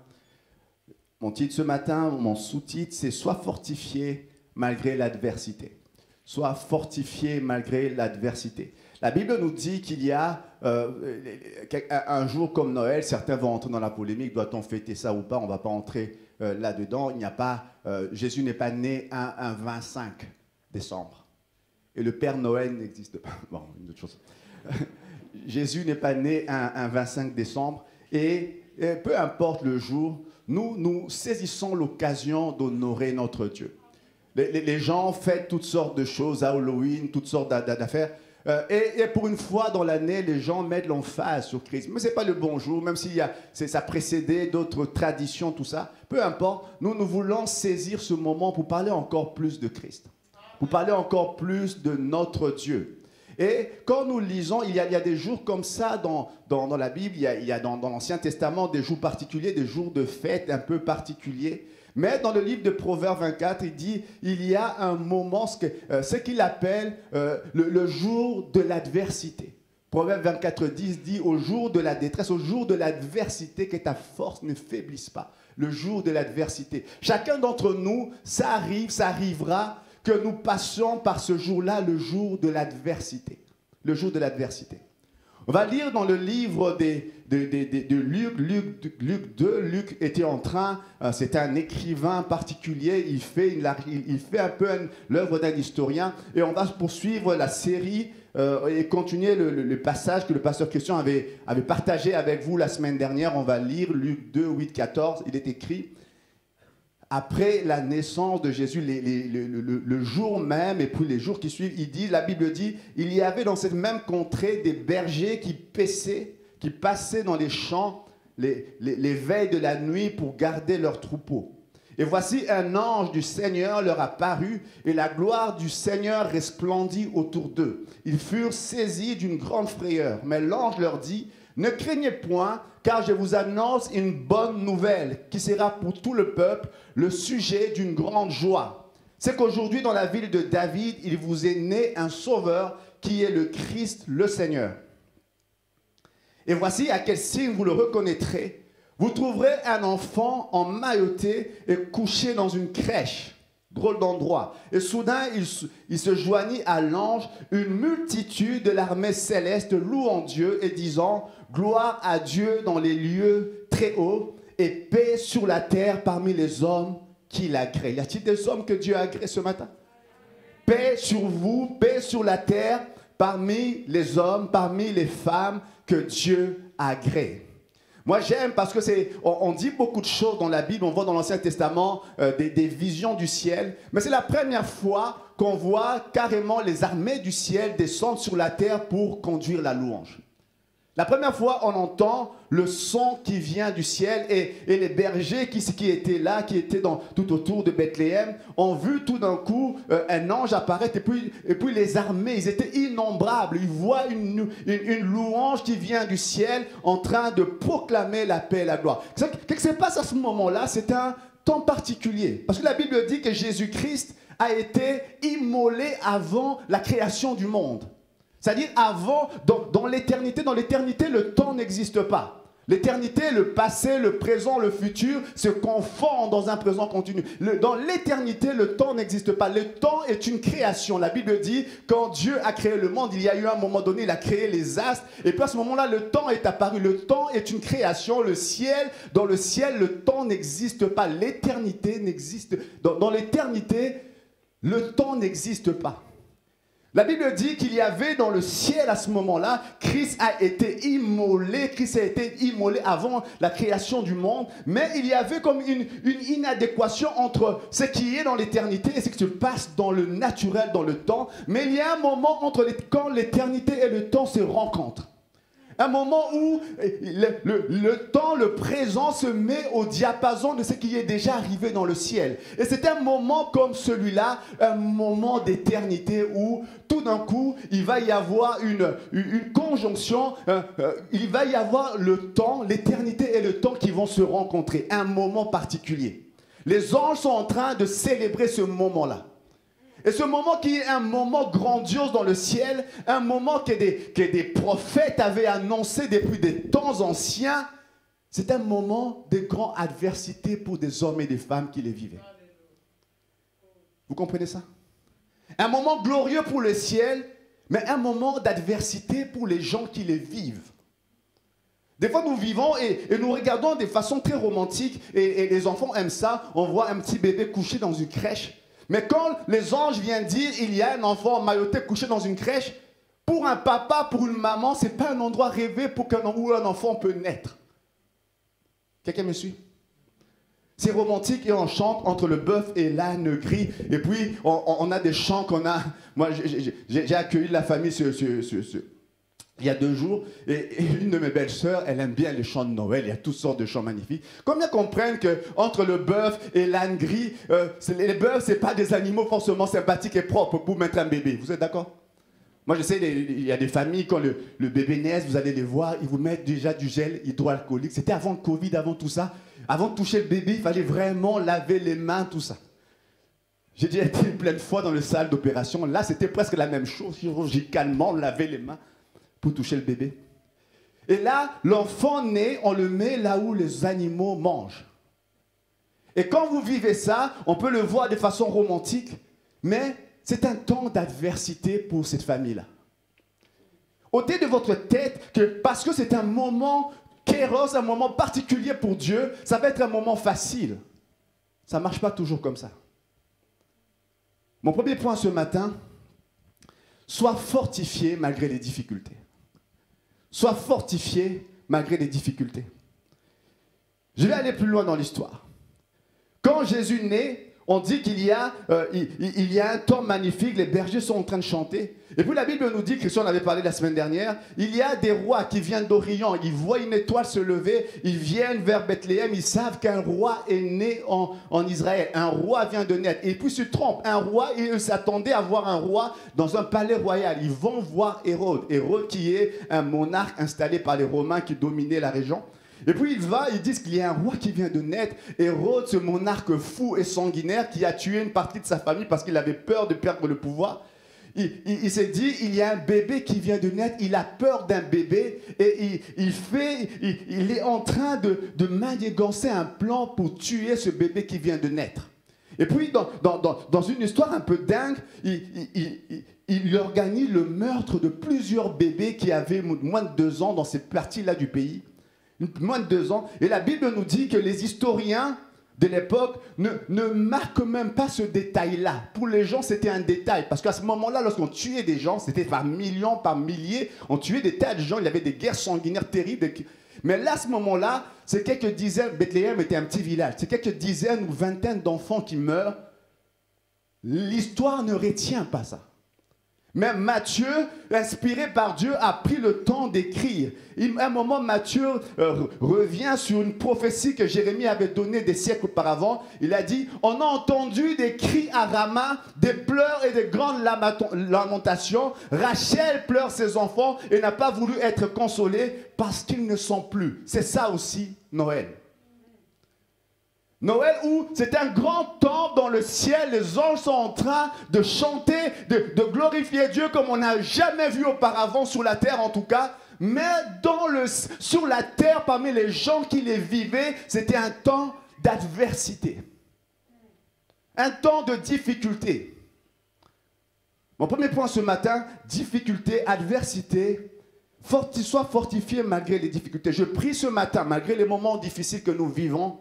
Mon titre ce matin, mon sous-titre, c'est « Sois fortifié malgré l'adversité ». Sois fortifié malgré l'adversité. La Bible nous dit qu'il y a un jour comme Noël, certains vont entrer dans la polémique, doit-on fêter ça ou pas? On ne va pas entrer là-dedans. Il n'y a pas, Jésus n'est pas né un 25 décembre. Et le Père Noël n'existe pas. Bon, une autre chose. Jésus n'est pas né un 25 décembre. Et peu importe le jour, nous saisissons l'occasion d'honorer notre Dieu. Les gens fêtent toutes sortes de choses, à Halloween, toutes sortes d'affaires. Et pour une fois dans l'année, les gens mettent l'emphase sur Christ. Mais ce n'est pas le bon jour, même si ça précédait d'autres traditions, tout ça. Peu importe, nous voulons saisir ce moment pour parler encore plus de Christ. Pour parler encore plus de notre Dieu. Et quand nous lisons, il y a des jours comme ça dans la Bible, il y a dans l'Ancien Testament des jours particuliers, des jours de fête un peu particuliers. Mais dans le livre de Proverbes 24, il dit, il y a un moment, ce qu'il appelle le jour de l'adversité. Proverbes 24:10 dit, au jour de la détresse, au jour de l'adversité, que ta force ne faiblisse pas. Le jour de l'adversité. Chacun d'entre nous, ça arrivera que nous passions par ce jour-là, le jour de l'adversité. Le jour de l'adversité. On va lire dans le livre de Luc 2. Luc était en train, c'est un écrivain particulier, il fait un peu l'œuvre d'un historien. Et on va poursuivre la série et continuer le passage que le pasteur Christian avait partagé avec vous la semaine dernière. On va lire Luc 2, 8, 14. Il est écrit... Après la naissance de Jésus, le jour même et puis les jours qui suivent, la Bible dit, il y avait dans cette même contrée des bergers qui passaient dans les champs les veilles de la nuit pour garder leurs troupeaux. Et voici un ange du Seigneur leur apparut et la gloire du Seigneur resplendit autour d'eux. Ils furent saisis d'une grande frayeur, mais l'ange leur dit, ne craignez point, car je vous annonce une bonne nouvelle qui sera pour tout le peuple le sujet d'une grande joie. C'est qu'aujourd'hui, dans la ville de David, il vous est né un sauveur qui est le Christ, le Seigneur. Et voici à quel signe vous le reconnaîtrez. Vous trouverez un enfant emmailloté et couché dans une crèche. Drôle d'endroit. Et soudain, il se joignit à l'ange une multitude de l'armée céleste louant Dieu et disant « Gloire à Dieu dans les lieux très hauts et paix sur la terre parmi les hommes qu'il agrée. » Y a-t-il des hommes que Dieu agrée ce matin? Paix sur vous, paix sur la terre parmi les hommes, parmi les femmes que Dieu agrée. Moi, j'aime parce que on dit beaucoup de choses dans la Bible. On voit dans l'Ancien Testament des visions du ciel. Mais c'est la première fois qu'on voit carrément les armées du ciel descendre sur la terre pour conduire la louange. La première fois, on entend le son qui vient du ciel et les bergers qui étaient là, qui étaient tout autour de Bethléem, ont vu tout d'un coup un ange apparaître et puis les armées, ils étaient innombrables. Ils voient une louange qui vient du ciel en train de proclamer la paix et la gloire. Qu'est-ce qui se passe à ce moment-là? C'est un temps particulier. Parce que la Bible dit que Jésus-Christ a été immolé avant la création du monde. C'est-à-dire avant, dans l'éternité, le temps n'existe pas. L'éternité, le passé, le présent, le futur se confondent dans un présent continu. Dans l'éternité, le temps n'existe pas. Le temps est une création. La Bible dit, quand Dieu a créé le monde, il y a eu un moment donné, il a créé les astres. Et puis à ce moment-là, le temps est apparu. Le temps est une création. Le ciel, dans le ciel, le temps n'existe pas. L'éternité n'existe pas. Dans l'éternité, le temps n'existe pas. La Bible dit qu'il y avait dans le ciel à ce moment-là, Christ a été immolé avant la création du monde, mais il y avait comme une inadéquation entre ce qui est dans l'éternité et ce qui se passe dans le naturel, dans le temps. Mais il y a un moment quand l'éternité et le temps se rencontrent. Un moment où le temps, le présent se met au diapason de ce qui est déjà arrivé dans le ciel. Et c'est un moment comme celui-là, un moment d'éternité où tout d'un coup, il va y avoir une conjonction, il va y avoir le temps, l'éternité et le temps qui vont se rencontrer, un moment particulier. Les anges sont en train de célébrer ce moment-là. Et ce moment qui est un moment grandiose dans le ciel, un moment que des prophètes avaient annoncé depuis des temps anciens, c'est un moment de grande adversité pour des hommes et des femmes qui les vivaient. Vous comprenez ça? Un moment glorieux pour le ciel, mais un moment d'adversité pour les gens qui les vivent. Des fois, nous vivons et nous regardons de façon très romantique, et les enfants aiment ça. On voit un petit bébé couché dans une crèche. Mais quand les anges viennent dire il y a un enfant emmailloté couché dans une crèche, pour un papa, pour une maman, ce n'est pas un endroit rêvé où un enfant peut naître. Quelqu'un me suit? C'est romantique et on chante entre le bœuf et l'âne gris. Et puis, on a des chants qu'on a... Moi, j'ai accueilli la famille il y a 2 jours, et une de mes belles-sœurs, elle aime bien les chants de Noël. Il y a toutes sortes de chants magnifiques. Combien comprennent qu'entre le bœuf et l'âne gris, les bœufs, ce n'est pas des animaux forcément sympathiques et propres pour mettre un bébé. Vous êtes d'accord? Moi, je sais, il y a des familles, quand le bébé naît, vous allez les voir, ils vous mettent déjà du gel hydroalcoolique. C'était avant le Covid, avant tout ça. Avant de toucher le bébé, il fallait vraiment laver les mains, tout ça. J'ai déjà été plein de fois dans le salle d'opération. Là, c'était presque la même chose, chirurgicalement, laver les mains pour toucher le bébé. Et là, l'enfant né, on le met là où les animaux mangent. Et quand vous vivez ça, on peut le voir de façon romantique, mais c'est un temps d'adversité pour cette famille-là. Ôtez de votre tête que parce que c'est un moment kéros, un moment particulier pour Dieu, ça va être un moment facile. Ça ne marche pas toujours comme ça. Mon premier point ce matin, sois fortifié malgré les difficultés. Sois fortifié malgré les difficultés. Je vais aller plus loin dans l'histoire. Quand Jésus naît, on dit qu'il y a un temps magnifique, les bergers sont en train de chanter. Et puis la Bible nous dit, Christian en avait parlé la semaine dernière, il y a des rois qui viennent d'Orient, ils voient une étoile se lever, ils viennent vers Bethléem, ils savent qu'un roi est né en Israël, un roi vient de naître. Et puis ils se trompent, un roi, ils s'attendaient à voir un roi dans un palais royal. Ils vont voir Hérode, Hérode qui est un monarque installé par les Romains qui dominaient la région. Et puis ils disent qu'il y a un roi qui vient de naître, Hérode, ce monarque fou et sanguinaire qui a tué une partie de sa famille parce qu'il avait peur de perdre le pouvoir. Il s'est dit, il y a un bébé qui vient de naître, il a peur d'un bébé et il est en train de manigancer un plan pour tuer ce bébé qui vient de naître. Et puis dans une histoire un peu dingue, il organise le meurtre de plusieurs bébés qui avaient moins de 2 ans dans cette partie-là du pays. Moins de 2 ans. Et la Bible nous dit que les historiens de l'époque ne marquent même pas ce détail-là. Pour les gens, c'était un détail. Parce qu'à ce moment-là, lorsqu'on tuait des gens, c'était par millions, par milliers. On tuait des tas de gens. Il y avait des guerres sanguinaires terribles. Mais là, à ce moment-là, c'est quelques dizaines. Bethléem était un petit village. C'est quelques dizaines ou vingtaines d'enfants qui meurent. L'histoire ne retient pas ça. Mais Matthieu, inspiré par Dieu, a pris le temps d'écrire. À un moment, Matthieu revient sur une prophétie que Jérémie avait donnée des siècles auparavant. Il a dit, on a entendu des cris à Rama, des pleurs et des grandes lamentations. Rachel pleure ses enfants et n'a pas voulu être consolée parce qu'ils ne sont plus. C'est ça aussi Noël. Noël où c'est un grand temps dans le ciel, les anges sont en train de chanter, de glorifier Dieu comme on n'a jamais vu auparavant sur la terre en tout cas, mais sur la terre parmi les gens qui les vivaient, c'était un temps d'adversité, un temps de difficulté. Mon premier point ce matin, difficulté, adversité, sois fortifié malgré les difficultés. Je prie ce matin, malgré les moments difficiles que nous vivons,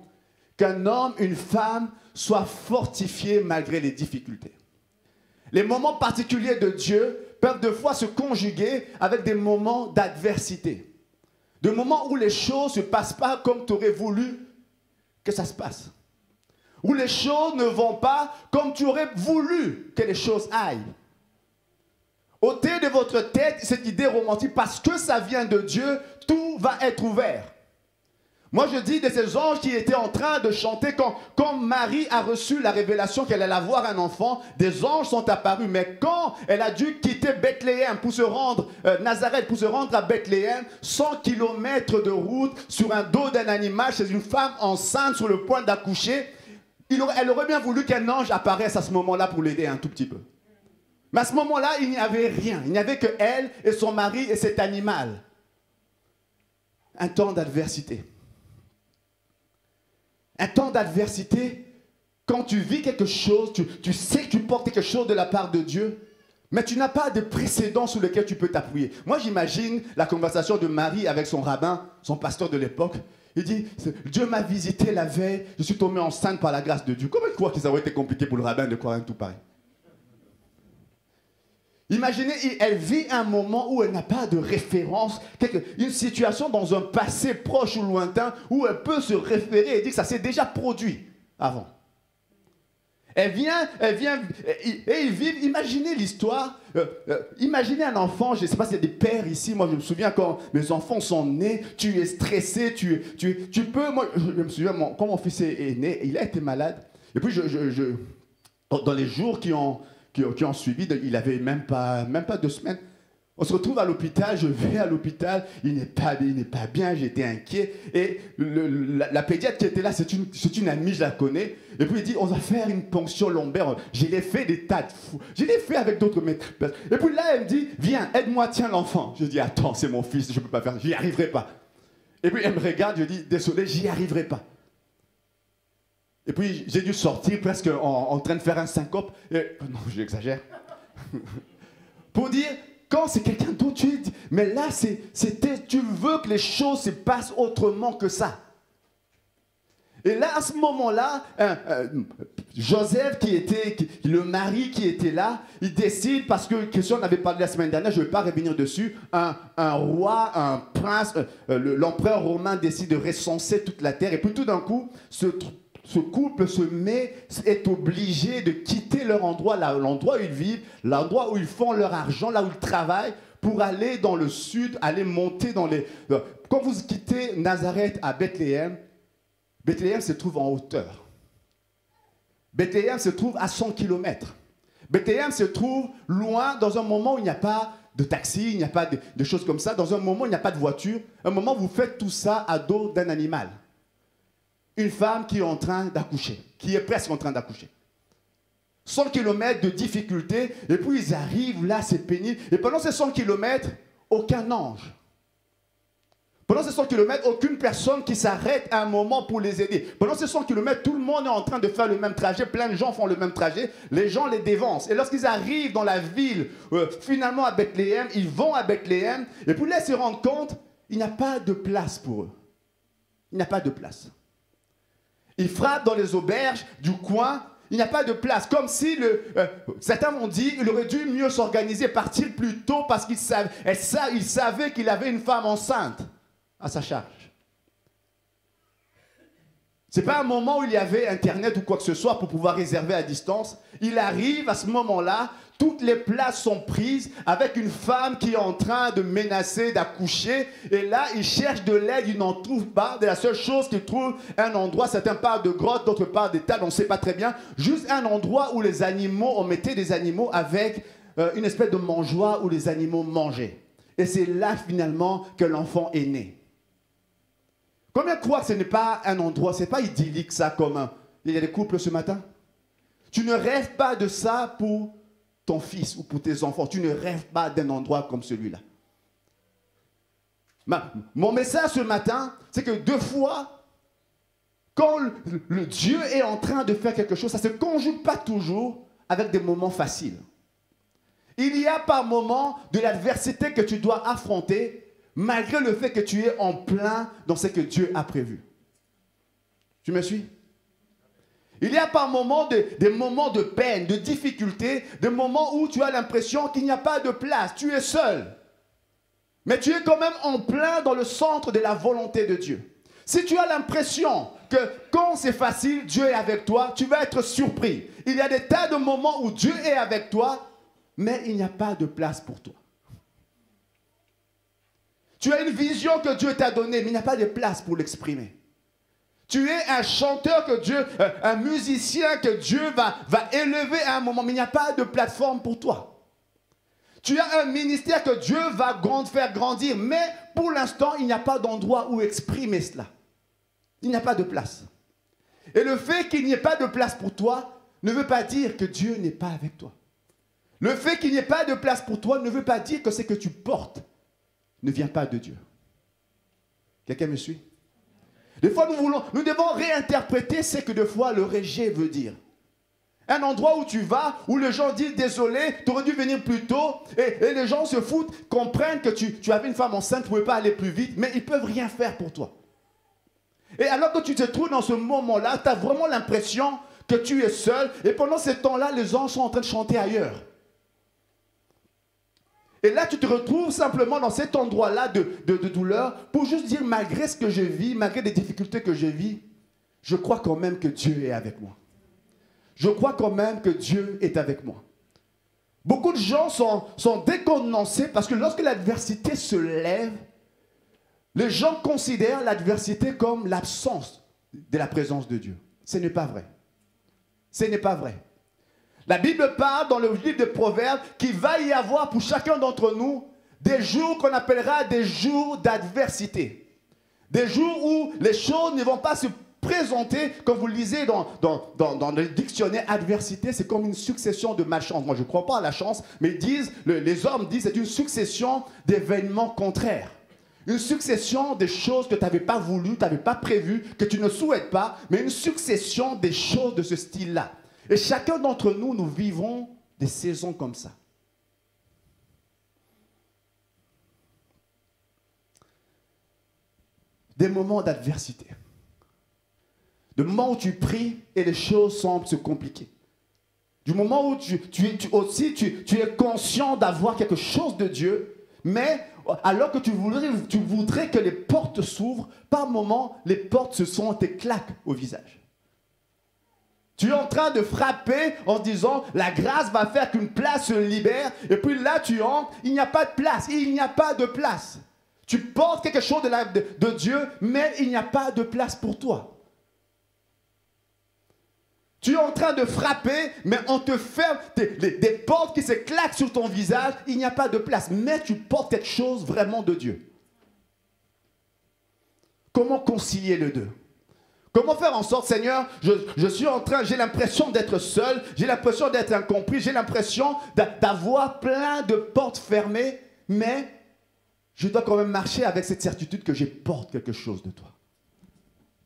qu'un homme, une femme soit fortifié malgré les difficultés. Les moments particuliers de Dieu peuvent de fois se conjuguer avec des moments d'adversité. Des moments où les choses ne se passent pas comme tu aurais voulu que ça se passe. Où les choses ne vont pas comme tu aurais voulu que les choses aillent. ôtez de votre tête cette idée romantique, parce que ça vient de Dieu, tout va être ouvert. Moi, je dis de ces anges qui étaient en train de chanter quand Marie a reçu la révélation qu'elle allait avoir un enfant, des anges sont apparus. Mais quand elle a dû quitter Bethléem pour se rendre, Nazareth, pour se rendre à Bethléem, 100 km de route sur un dos d'un animal, chez une femme enceinte sur le point d'accoucher, elle aurait bien voulu qu'un ange apparaisse à ce moment-là pour l'aider un tout petit peu. Mais à ce moment-là, il n'y avait rien. Il n'y avait que elle et son mari et cet animal. Un temps d'adversité. Un temps d'adversité, quand tu vis quelque chose, tu sais que tu portes quelque chose de la part de Dieu, mais tu n'as pas de précédent sur lequel tu peux t'appuyer. Moi, j'imagine la conversation de Marie avec son rabbin, son pasteur de l'époque. Il dit, Dieu m'a visité la veille, je suis tombé enceinte par la grâce de Dieu. Comment tu crois que ça aurait été compliqué pour le rabbin de croire un tout pareil? Imaginez, elle vit un moment où elle n'a pas de référence, une situation dans un passé proche ou lointain où elle peut se référer et dire que ça s'est déjà produit avant. Elle vient, et ils vivent, imaginez l'histoire, imaginez un enfant, je ne sais pas s'il y a des pères ici, moi je me souviens quand mes enfants sont nés, tu es stressé, tu peux, moi je me souviens, quand mon fils est né, il a été malade, et puis dans les jours qui ont suivi, il n'avait même pas 2 semaines. On se retrouve à l'hôpital, je vais à l'hôpital, il n'est pas bien, j'étais inquiet. Et la pédiatre qui était là, c'est une amie, je la connais. Et puis il dit, on va faire une ponction lombaire. Je l'ai fait des tas de fous. Je l'ai fait avec d'autres maîtres. Et puis là, elle me dit, viens, aide-moi, tiens l'enfant. Je dis, attends, c'est mon fils, je ne peux pas faire, j'y arriverai pas. Et puis elle me regarde, je dis, désolé, j'y arriverai pas. Et puis, j'ai dû sortir presque en train de faire un syncope. Non, j'exagère. Pour dire, quand c'est quelqu'un d'autre, tu dis, mais là, tu veux que les choses se passent autrement que ça. Et là, à ce moment-là, Joseph, le mari qui était là, il décide, parce que Christian en avait parlé la semaine dernière, je ne vais pas revenir dessus, un roi, un prince, l'empereur romain décide de recenser toute la terre. Et puis tout d'un coup, ce couple est obligé de quitter leur endroit, l'endroit où ils vivent, l'endroit où ils font leur argent, là où ils travaillent, pour aller dans le sud, aller monter dans les... Quand vous quittez Nazareth à Bethléem, Bethléem se trouve en hauteur. Bethléem se trouve à 100 km. Bethléem se trouve loin, dans un moment où il n'y a pas de taxi, il n'y a pas de choses comme ça, dans un moment où il n'y a pas de voiture, un moment où vous faites tout ça à dos d'un animal. Une femme qui est en train d'accoucher, qui est presque en train d'accoucher. 100 km de difficulté, et puis ils arrivent là, c'est pénible. Et pendant ces 100 km, aucun ange. Pendant ces 100 km, aucune personne qui s'arrête à un moment pour les aider. Pendant ces 100 km, tout le monde est en train de faire le même trajet, plein de gens font le même trajet, les gens les dévancent. Et lorsqu'ils arrivent dans la ville, finalement à Bethléem, ils vont à Bethléem, et puis là, ils se rendent compte, il n'y a pas de place pour eux. Il n'y a pas de place. Ils frappent dans les auberges du coin, il n'y a pas de place. Comme si, certains m'ont dit, il aurait dû mieux s'organiser, partir plus tôt parce qu'il savait qu'il avait une femme enceinte à sa charge. Ce n'est pas un moment où il y avait Internet ou quoi que ce soit pour pouvoir réserver à distance. Il arrive à ce moment-là, toutes les places sont prises avec une femme qui est en train de menacer d'accoucher. Et là, il cherche de l'aide, il n'en trouve pas. La seule chose qu'il trouve, un endroit, certains parlent de grottes, d'autres parlent d'étable, on ne sait pas très bien. Juste un endroit où les animaux, on mettait des animaux avec une espèce de mangeoire où les animaux mangeaient. Et c'est là finalement que l'enfant est né. Combien croient que ce n'est pas un endroit, ce n'est pas idyllique ça comme un... Il y a des couples ce matin. Tu ne rêves pas de ça pour ton fils ou pour tes enfants. Tu ne rêves pas d'un endroit comme celui-là. Mon message ce matin, c'est que 2 fois, quand le Dieu est en train de faire quelque chose, ça ne se conjugue pas toujours avec des moments faciles. Il y a par moments de l'adversité que tu dois affronter, malgré le fait que tu es en plein dans ce que Dieu a prévu. Tu me suis? Il y a par moments des moments de peine, de difficulté, des moments où tu as l'impression qu'il n'y a pas de place, tu es seul. Mais tu es quand même en plein dans le centre de la volonté de Dieu. Si tu as l'impression que quand c'est facile, Dieu est avec toi, tu vas être surpris. Il y a des tas de moments où Dieu est avec toi, mais il n'y a pas de place pour toi. Tu as une vision que Dieu t'a donnée, mais il n'y a pas de place pour l'exprimer. Tu es un chanteur que Dieu, un musicien que Dieu va élever à un moment, mais il n'y a pas de plateforme pour toi. Tu as un ministère que Dieu va faire grandir, mais pour l'instant, il n'y a pas d'endroit où exprimer cela. Il n'y a pas de place. Et le fait qu'il n'y ait pas de place pour toi ne veut pas dire que Dieu n'est pas avec toi. Le fait qu'il n'y ait pas de place pour toi ne veut pas dire que ce que tu portes ne vient pas de Dieu. Quelqu'un me suit? Des fois, nous devons réinterpréter ce que des fois le rejet veut dire. Un endroit où tu vas, où les gens disent désolé, tu aurais dû venir plus tôt, et les gens se foutent, comprennent que tu avais une femme enceinte, tu ne pouvais pas aller plus vite, mais ils ne peuvent rien faire pour toi. Et alors que tu te trouves dans ce moment-là, tu as vraiment l'impression que tu es seul, et pendant ce temps-là, les anges sont en train de chanter ailleurs. Et là, tu te retrouves simplement dans cet endroit-là de douleur pour juste dire, malgré ce que je vis, malgré les difficultés que je vis, je crois quand même que Dieu est avec moi. Je crois quand même que Dieu est avec moi. Beaucoup de gens sont décontenancés parce que lorsque l'adversité se lève, les gens considèrent l'adversité comme l'absence de la présence de Dieu. Ce n'est pas vrai. Ce n'est pas vrai. La Bible parle dans le livre de Proverbes qu'il va y avoir pour chacun d'entre nous des jours qu'on appellera des jours d'adversité. Des jours où les choses ne vont pas se présenter, comme vous le lisez dans le dictionnaire, adversité, c'est comme une succession de malchance. Moi, je ne crois pas à la chance, mais les hommes disent que c'est une succession d'événements contraires. Une succession des choses que tu n'avais pas voulu, tu n'avais pas prévu, que tu ne souhaites pas, mais une succession des choses de ce style-là. Et chacun d'entre nous, nous vivons des saisons comme ça. Des moments d'adversité. Des moments où tu pries et les choses semblent se compliquer. Du moment où tu es conscient d'avoir quelque chose de Dieu, mais alors que tu voudrais que les portes s'ouvrent, par moments, les portes te claquent au visage. Tu es en train de frapper en disant, la grâce va faire qu'une place se libère. Et puis là, tu entres, il n'y a pas de place. Il n'y a pas de place. Tu portes quelque chose de Dieu, mais il n'y a pas de place pour toi. Tu es en train de frapper, mais on te ferme des portes qui se claquent sur ton visage. Il n'y a pas de place, mais tu portes quelque chose vraiment de Dieu. Comment concilier les deux? Comment faire en sorte, Seigneur, j'ai l'impression d'être seul, j'ai l'impression d'être incompris, j'ai l'impression d'avoir plein de portes fermées, mais je dois quand même marcher avec cette certitude que je porte quelque chose de toi.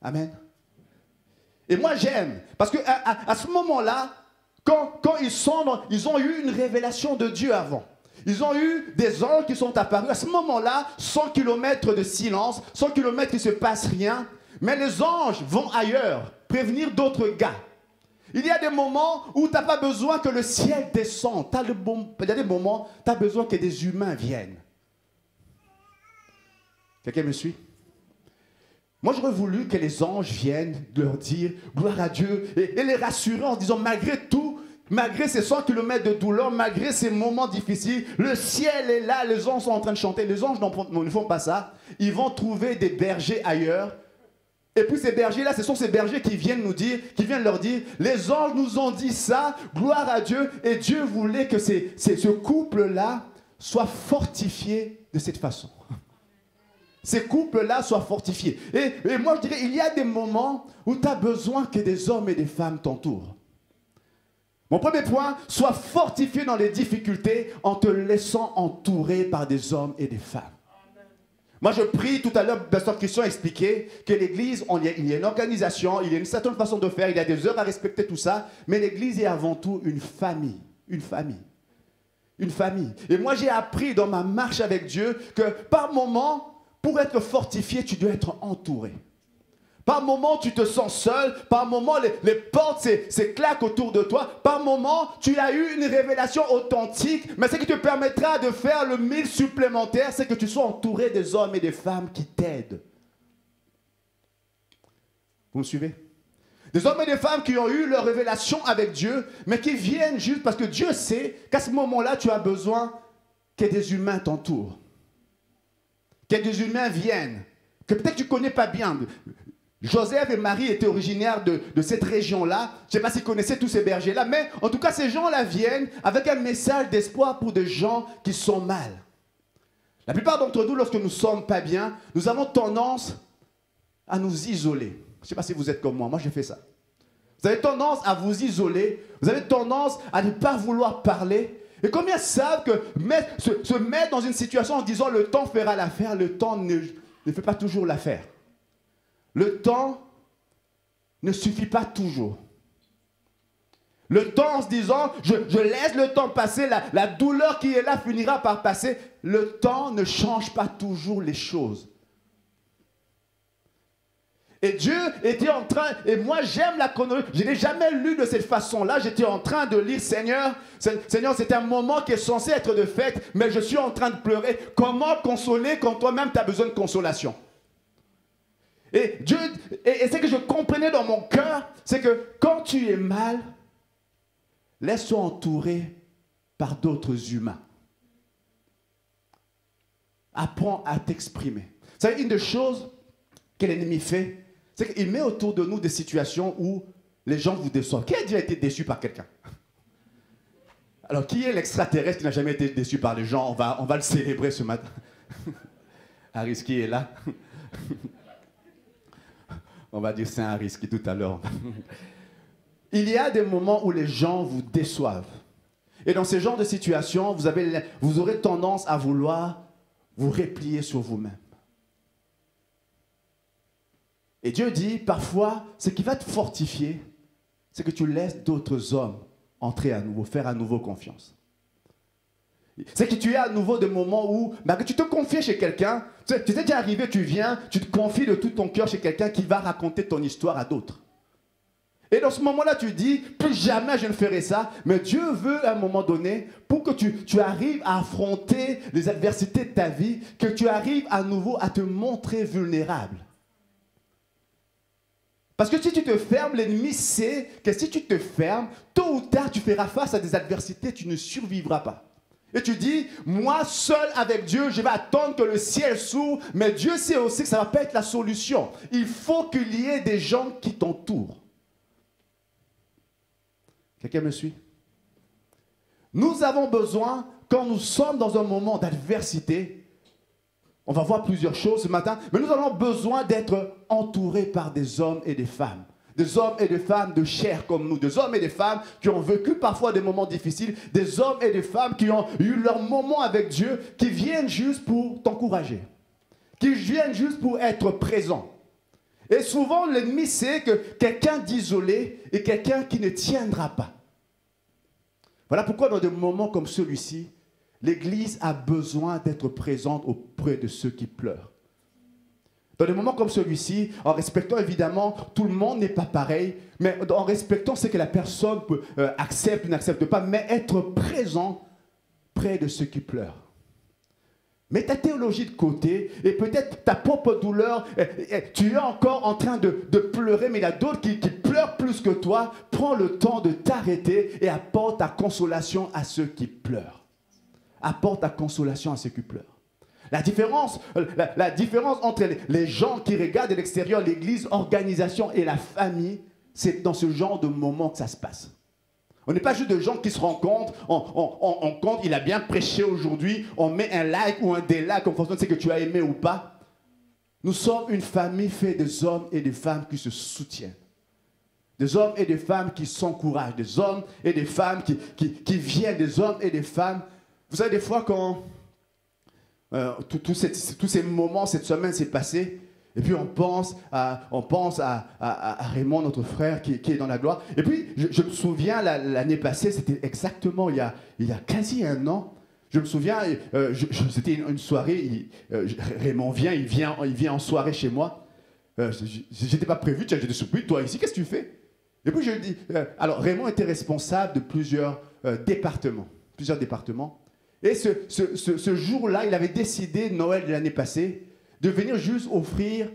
Amen. Et moi j'aime, parce qu'à ce moment-là, quand ils ont eu une révélation de Dieu avant, ils ont eu des anges qui sont apparus, à ce moment-là, 100 km de silence, 100 km il ne se passe rien, mais les anges vont ailleurs, prévenir d'autres gars. Il y a des moments où tu n'as pas besoin que le ciel descende. Il y a des moments où tu as besoin que des humains viennent. Quelqu'un me suit? Moi, j'aurais voulu que les anges viennent leur dire gloire à Dieu et les rassurer en disant malgré tout, malgré ces 100 km de douleur, malgré ces moments difficiles, le ciel est là, les anges sont en train de chanter. Les anges ne font pas ça. Ils vont trouver des bergers ailleurs. Et puis ces bergers-là, ce sont ces bergers qui viennent leur dire, les anges nous ont dit ça, gloire à Dieu, et Dieu voulait que ce couple-là soit fortifié de cette façon. Ces couples-là soient fortifiés. Et moi, je dirais, il y a des moments où tu as besoin que des hommes et des femmes t'entourent. Mon premier point, sois fortifié dans les difficultés en te laissant entourer par des hommes et des femmes. Moi, je prie tout à l'heure, Pasteur Christian a expliqué que l'Église, il y a une organisation, il y a une certaine façon de faire, il y a des heures à respecter, tout ça, mais l'Église est avant tout une famille. Une famille. Une famille. Et moi, j'ai appris dans ma marche avec Dieu que par moment, pour être fortifié, tu dois être entouré. Par moment, tu te sens seul. Par moment, les portes se claquent autour de toi. Par moment, tu as eu une révélation authentique. Mais ce qui te permettra de faire le 1000 supplémentaire, c'est que tu sois entouré des hommes et des femmes qui t'aident. Vous me suivez? Des hommes et des femmes qui ont eu leur révélation avec Dieu, mais qui viennent juste parce que Dieu sait qu'à ce moment-là, tu as besoin que des humains t'entourent. Que des humains viennent. Que peut-être tu ne connais pas bien. Joseph et Marie étaient originaires de cette région-là. Je ne sais pas s'ils connaissaient tous ces bergers-là, mais en tout cas, ces gens-là viennent avec un message d'espoir pour des gens qui sont mal. La plupart d'entre nous, lorsque nous ne sommes pas bien, nous avons tendance à nous isoler. Je ne sais pas si vous êtes comme moi j'ai fait ça. Vous avez tendance à vous isoler, vous avez tendance à ne pas vouloir parler. Et combien savent que se mettre dans une situation en disant le temps fera l'affaire, le temps ne fait pas toujours l'affaire. Le temps ne suffit pas toujours. Le temps en se disant, je laisse le temps passer, la douleur qui est là finira par passer. Le temps ne change pas toujours les choses. Et Dieu était en train, et moi j'aime la chronologie, je n'ai jamais lu de cette façon-là, j'étais en train de lire, Seigneur, c'est un moment qui est censé être de fête, mais je suis en train de pleurer. Comment consoler quand toi-même tu as besoin de consolation? Et Dieu, et ce que je comprenais dans mon cœur, c'est que quand tu es mal, laisse-toi entourer par d'autres humains. Apprends à t'exprimer. Vous savez, une des choses que l'ennemi fait, c'est qu'il met autour de nous des situations où les gens vous déçoivent. Qui a déjà été déçu par quelqu'un? Alors, qui est l'extraterrestre qui n'a jamais été déçu par les gens? On va le célébrer ce matin. Aris qui est là. On va dire c'est un risque tout à l'heure. Il y a des moments où les gens vous déçoivent. Et dans ce genre de situation, vous aurez tendance à vouloir vous replier sur vous-même. Et Dieu dit, parfois, ce qui va te fortifier, c'est que tu laisses d'autres hommes entrer à nouveau, faire à nouveau confiance. C'est que tu es à nouveau des moments où, que tu te confies chez quelqu'un, tu t'es déjà arrivé, tu viens, tu te confies de tout ton cœur chez quelqu'un qui va raconter ton histoire à d'autres. Et dans ce moment-là, tu dis, plus jamais je ne ferai ça, mais Dieu veut à un moment donné, pour que tu arrives à affronter les adversités de ta vie, que tu arrives à nouveau à te montrer vulnérable. Parce que si tu te fermes, l'ennemi sait que si tu te fermes, tôt ou tard, tu feras face à des adversités, tu ne survivras pas. Et tu dis, moi seul avec Dieu, je vais attendre que le ciel s'ouvre, mais Dieu sait aussi que ça ne va pas être la solution. Il faut qu'il y ait des gens qui t'entourent. Quelqu'un me suit? Nous avons besoin, quand nous sommes dans un moment d'adversité, on va voir plusieurs choses ce matin, mais nous avons besoin d'être entourés par des hommes et des femmes. Des hommes et des femmes de chair comme nous. Des hommes et des femmes qui ont vécu parfois des moments difficiles. Des hommes et des femmes qui ont eu leur moment avec Dieu, qui viennent juste pour t'encourager. Qui viennent juste pour être présents. Et souvent, l'ennemi sait que quelqu'un d'isolé est quelqu'un qui ne tiendra pas. Voilà pourquoi dans des moments comme celui-ci, l'Église a besoin d'être présente auprès de ceux qui pleurent. Dans des moments comme celui-ci, en respectant évidemment, tout le monde n'est pas pareil, mais en respectant ce que la personne accepte ou n'accepte pas, mais être présent près de ceux qui pleurent. Mets ta théologie de côté et peut-être ta propre douleur, tu es encore en train de pleurer, mais il y a d'autres qui pleurent plus que toi. Prends le temps de t'arrêter et apporte ta consolation à ceux qui pleurent. Apporte ta consolation à ceux qui pleurent. La différence entre les gens qui regardent de l'extérieur, l'église, organisation et la famille, c'est dans ce genre de moment que ça se passe. On n'est pas juste de gens qui se rencontrent, on compte, il a bien prêché aujourd'hui, on met un like ou un délac en fonction de ce que tu as aimé ou pas. Nous sommes une famille faite des hommes et des femmes qui se soutiennent. Des hommes et des femmes qui s'encouragent, des hommes et des femmes qui viennent, des hommes et des femmes. Vous savez, des fois, quand tous ces moments, cette semaine s'est passée, et puis on pense à Raymond, notre frère, qui est dans la gloire. Et puis, je me souviens, l'année passée, c'était exactement il y a quasi un an. Je me souviens, c'était une soirée, Raymond vient, il vient en soirée chez moi. Je n'étais pas prévu, j'étais surpris, toi ici, qu'est-ce que tu fais? Et puis je dis, alors Raymond était responsable de plusieurs départements. Et ce jour-là, il avait décidé, Noël de l'année passée, de venir juste offrir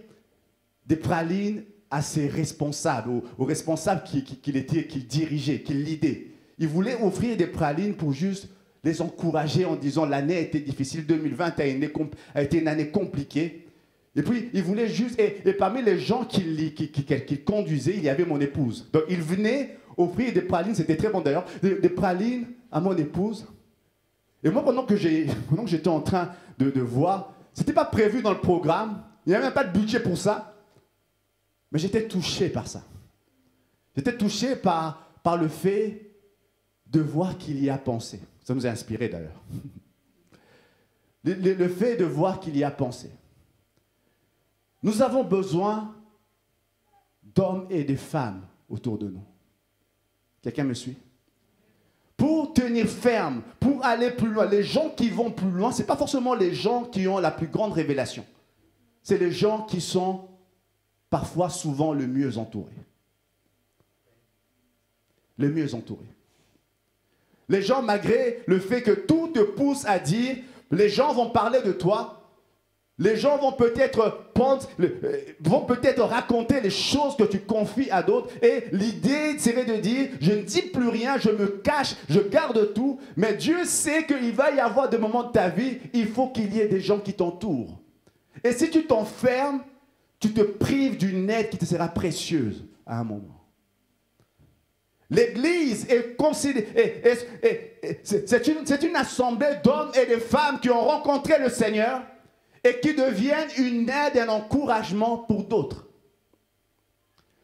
des pralines à ses responsables, aux responsables qu'il dirigeait, qu'il lidait. Il voulait offrir des pralines pour juste les encourager en disant l'année a été difficile, 2020 a été une année compliquée. Et puis, il voulait juste... Et parmi les gens qu'il conduisait, il y avait mon épouse. Donc, il venait offrir des pralines, c'était très bon d'ailleurs, des pralines à mon épouse. Et moi, pendant que j'étais en train de voir, ce n'était pas prévu dans le programme, il n'y avait même pas de budget pour ça, mais j'étais touché par ça. J'étais touché par le fait de voir qu'il y a pensé. Ça nous a inspiré d'ailleurs. Le fait de voir qu'il y a pensé. Nous avons besoin d'hommes et de femmes autour de nous. Quelqu'un me suit? Pour tenir ferme, pour aller plus loin. Les gens qui vont plus loin, ce n'est pas forcément les gens qui ont la plus grande révélation. C'est les gens qui sont parfois, souvent, le mieux entourés. Le mieux entourés. Les gens, malgré le fait que tout te pousse à dire, les gens vont parler de toi, les gens vont peut-être raconter les choses que tu confies à d'autres. Et l'idée serait de dire, je ne dis plus rien, je me cache, je garde tout. Mais Dieu sait qu'il va y avoir des moments de ta vie, il faut qu'il y ait des gens qui t'entourent. Et si tu t'enfermes, tu te prives d'une aide qui te sera précieuse à un moment. L'Église est considérée, c'est une assemblée d'hommes et de femmes qui ont rencontré le Seigneur et qui deviennent une aide et un encouragement pour d'autres.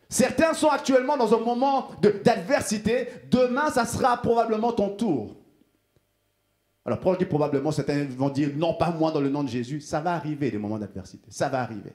Certains sont actuellement dans un moment d'adversité. Demain, ça sera probablement ton tour. Alors, pourquoi je dis probablement, certains vont dire non, pas moi dans le nom de Jésus. Ça va arriver, des moments d'adversité. Ça va arriver.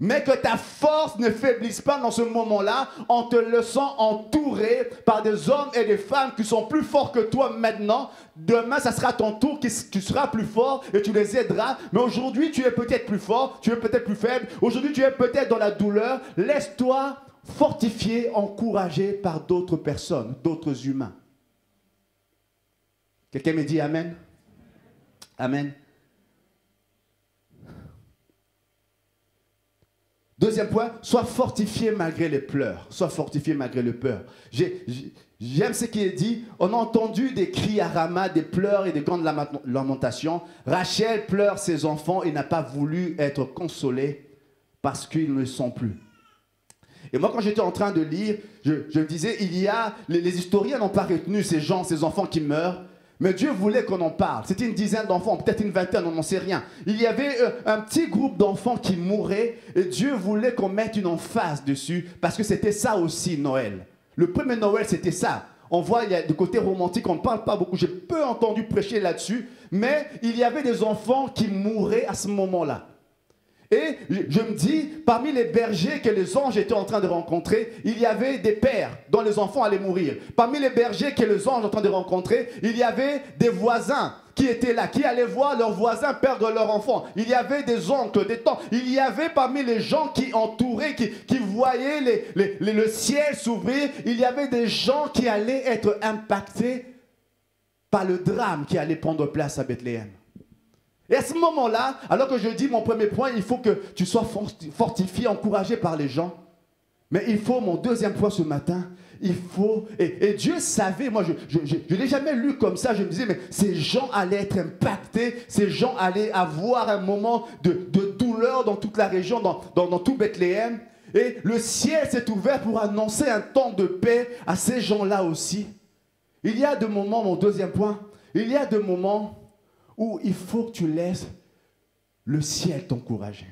Mais que ta force ne faiblisse pas dans ce moment-là en te laissant entourer par des hommes et des femmes qui sont plus forts que toi maintenant. Demain, ça sera ton tour, tu seras plus fort et tu les aideras. Mais aujourd'hui, tu es peut-être plus fort, tu es peut-être plus faible. Aujourd'hui, tu es peut-être dans la douleur. Laisse-toi fortifier, encourager par d'autres personnes, d'autres humains. Quelqu'un me dit Amen? Amen. Deuxième point, sois fortifié malgré les pleurs. Sois fortifié malgré les pleurs. J'aime ce qui est dit. On a entendu des cris à Rama, des pleurs et des grandes lamentations. Rachel pleure ses enfants et n'a pas voulu être consolée parce qu'ils ne sont plus. Et moi, quand j'étais en train de lire, je me disais, les historiens n'ont pas retenu ces gens, ces enfants qui meurent. Mais Dieu voulait qu'on en parle. C'était une dizaine d'enfants, peut-être une vingtaine, on n'en sait rien. Il y avait un petit groupe d'enfants qui mouraient et Dieu voulait qu'on mette une emphase dessus parce que c'était ça aussi Noël. Le premier Noël, c'était ça. On voit, il y a du côté romantique, on ne parle pas beaucoup. J'ai peu entendu prêcher là-dessus, mais il y avait des enfants qui mouraient à ce moment-là. Et je me dis, parmi les bergers que les anges étaient en train de rencontrer, il y avait des pères dont les enfants allaient mourir. Parmi les bergers que les anges étaient en train de rencontrer, il y avait des voisins qui étaient là, qui allaient voir leurs voisins perdre leurs enfants. Il y avait des oncles, des tantes. Il y avait parmi les gens qui entouraient, qui voyaient le ciel s'ouvrir, il y avait des gens qui allaient être impactés par le drame qui allait prendre place à Bethléem. Et à ce moment-là, alors que je dis mon premier point, il faut que tu sois fortifié, encouragé par les gens. Mais il faut, mon deuxième point ce matin, il faut... Et Dieu savait, moi je ne l'ai jamais lu comme ça, je me disais, mais ces gens allaient être impactés, ces gens allaient avoir un moment de douleur dans toute la région, dans tout Bethléem. Et le ciel s'est ouvert pour annoncer un temps de paix à ces gens-là aussi. Il y a des moments, mon deuxième point, il y a des moments où il faut que tu laisses le ciel t'encourager.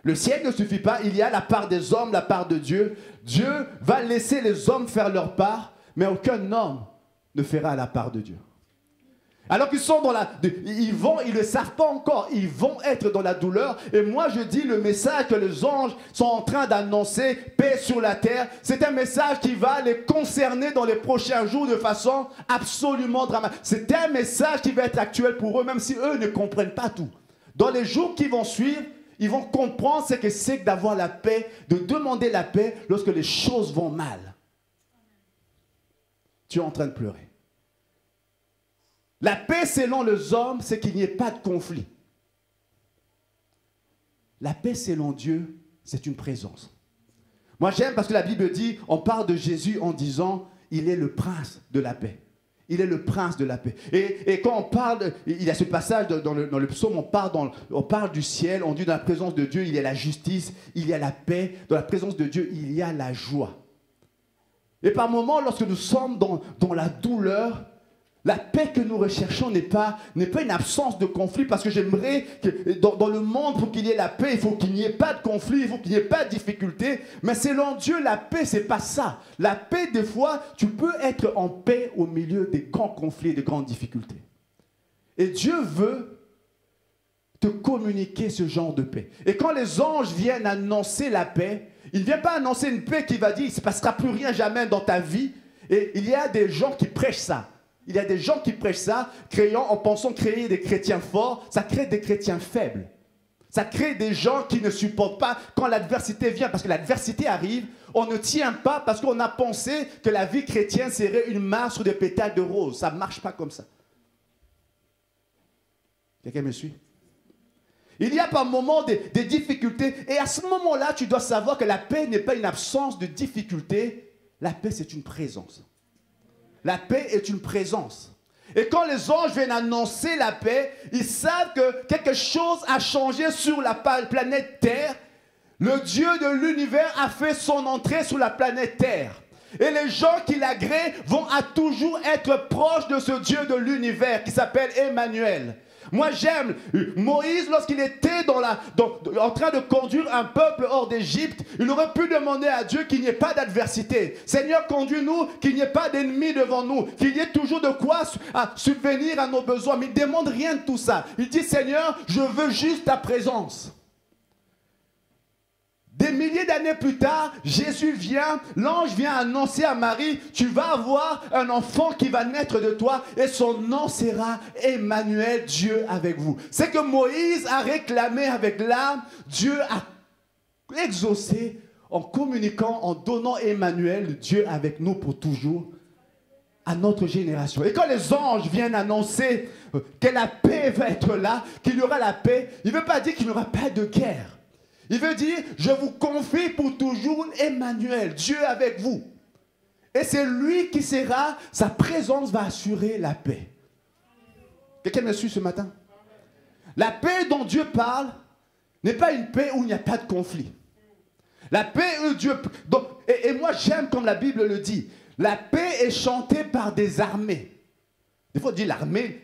Le ciel ne suffit pas, il y a la part des hommes, la part de Dieu. Dieu va laisser les hommes faire leur part, mais aucun homme ne fera la part de Dieu. Alors qu'ils sont dans ils ne le savent pas encore, ils vont être dans la douleur. Et moi je dis, le message que les anges sont en train d'annoncer, paix sur la terre, c'est un message qui va les concerner dans les prochains jours de façon absolument dramatique. C'est un message qui va être actuel pour eux, même si eux ne comprennent pas tout. Dans les jours qui vont suivre, ils vont comprendre ce que c'est que d'avoir la paix, de demander la paix lorsque les choses vont mal. Tu es en train de pleurer. La paix selon les hommes, c'est qu'il n'y ait pas de conflit. La paix selon Dieu, c'est une présence. Moi, j'aime parce que la Bible dit, on parle de Jésus en disant, il est le prince de la paix. Il est le prince de la paix. Et quand on parle, il y a ce passage dans le psaume, on parle du ciel, on dit dans la présence de Dieu, il y a la justice, il y a la paix. Dans la présence de Dieu, il y a la joie. Et par moments, lorsque nous sommes dans la douleur, la paix que nous recherchons n'est pas une absence de conflit, parce que j'aimerais que dans le monde, pour qu'il y ait la paix, il faut qu'il n'y ait pas de conflit, il faut qu'il n'y ait pas de difficulté. Mais selon Dieu, la paix, c'est pas ça. La paix, des fois, tu peux être en paix au milieu des grands conflits, des grandes difficultés. Et Dieu veut te communiquer ce genre de paix. Et quand les anges viennent annoncer la paix, ils ne viennent pas annoncer une paix qui va dire, il ne se passera plus rien jamais dans ta vie. Et il y a des gens qui prêchent ça. Il y a des gens qui prêchent ça, en pensant créer des chrétiens forts. Ça crée des chrétiens faibles. Ça crée des gens qui ne supportent pas quand l'adversité vient. Parce que l'adversité arrive, on ne tient pas parce qu'on a pensé que la vie chrétienne serait une marche sur des pétales de rose. Ça ne marche pas comme ça. Quelqu'un me suit? Il y a par moments des difficultés. Et à ce moment-là, tu dois savoir que la paix n'est pas une absence de difficulté. La paix, c'est une présence. La paix est une présence. Et quand les anges viennent annoncer la paix, ils savent que quelque chose a changé sur la planète Terre. Le Dieu de l'univers a fait son entrée sur la planète Terre. Et les gens qui l'agréent vont à toujours être proches de ce Dieu de l'univers qui s'appelle Emmanuel. Moi, j'aime Moïse, lorsqu'il était en train de conduire un peuple hors d'Égypte, il aurait pu demander à Dieu qu'il n'y ait pas d'adversité. Seigneur, conduis-nous, qu'il n'y ait pas d'ennemis devant nous, qu'il y ait toujours de quoi subvenir à nos besoins. Mais il ne demande rien de tout ça. Il dit, Seigneur, je veux juste ta présence. Des milliers d'années plus tard, Jésus vient, l'ange vient annoncer à Marie, tu vas avoir un enfant qui va naître de toi et son nom sera Emmanuel, Dieu avec vous. C'est que Moïse a réclamé avec l'âme, Dieu a exaucé en communiquant, en donnant Emmanuel, Dieu avec nous pour toujours, à notre génération. Et quand les anges viennent annoncer que la paix va être là, qu'il y aura la paix, il ne veut pas dire qu'il n'y aura pas de guerre. Il veut dire, je vous confie pour toujours Emmanuel, Dieu avec vous. Et c'est lui qui sera, sa présence va assurer la paix. Quelqu'un me suit ce matin? La paix dont Dieu parle n'est pas une paix où il n'y a pas de conflit. La paix où Dieu... Et moi j'aime comme la Bible le dit, la paix est chantée par des armées. Des fois on dit l'armée,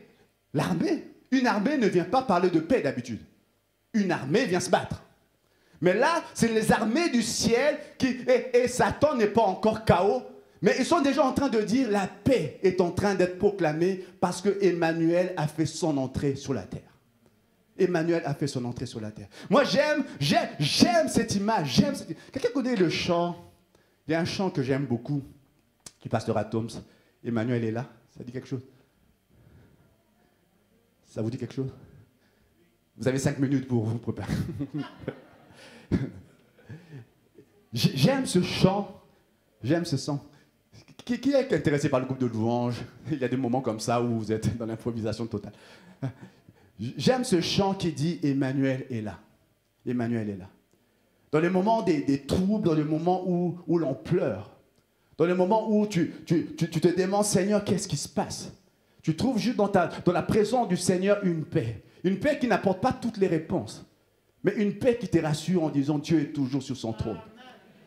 une armée ne vient pas parler de paix d'habitude. Une armée vient se battre. Mais là, c'est les armées du ciel et Satan n'est pas encore KO. Mais ils sont déjà en train de dire la paix est en train d'être proclamée parce que Emmanuel a fait son entrée sur la terre. Emmanuel a fait son entrée sur la terre. Moi, j'aime cette image. Quelqu'un connaît le chant? Il y a un chant que j'aime beaucoup, qui passera Toms. Emmanuel est là. Ça dit quelque chose? Ça vous dit quelque chose? Vous avez 5 minutes pour vous préparer. J'aime ce chant, j'aime ce son. Qui est intéressé par le groupe de louanges? Il y a des moments comme ça où vous êtes dans l'improvisation totale. J'aime ce chant qui dit Emmanuel est là. Emmanuel est là. Dans les moments des troubles, dans les moments où l'on pleure, dans les moments où tu te demandes, Seigneur, qu'est-ce qui se passe? Tu trouves juste dans la présence du Seigneur une paix. Une paix qui n'apporte pas toutes les réponses. Mais une paix qui te rassure en disant Dieu est toujours sur son trône.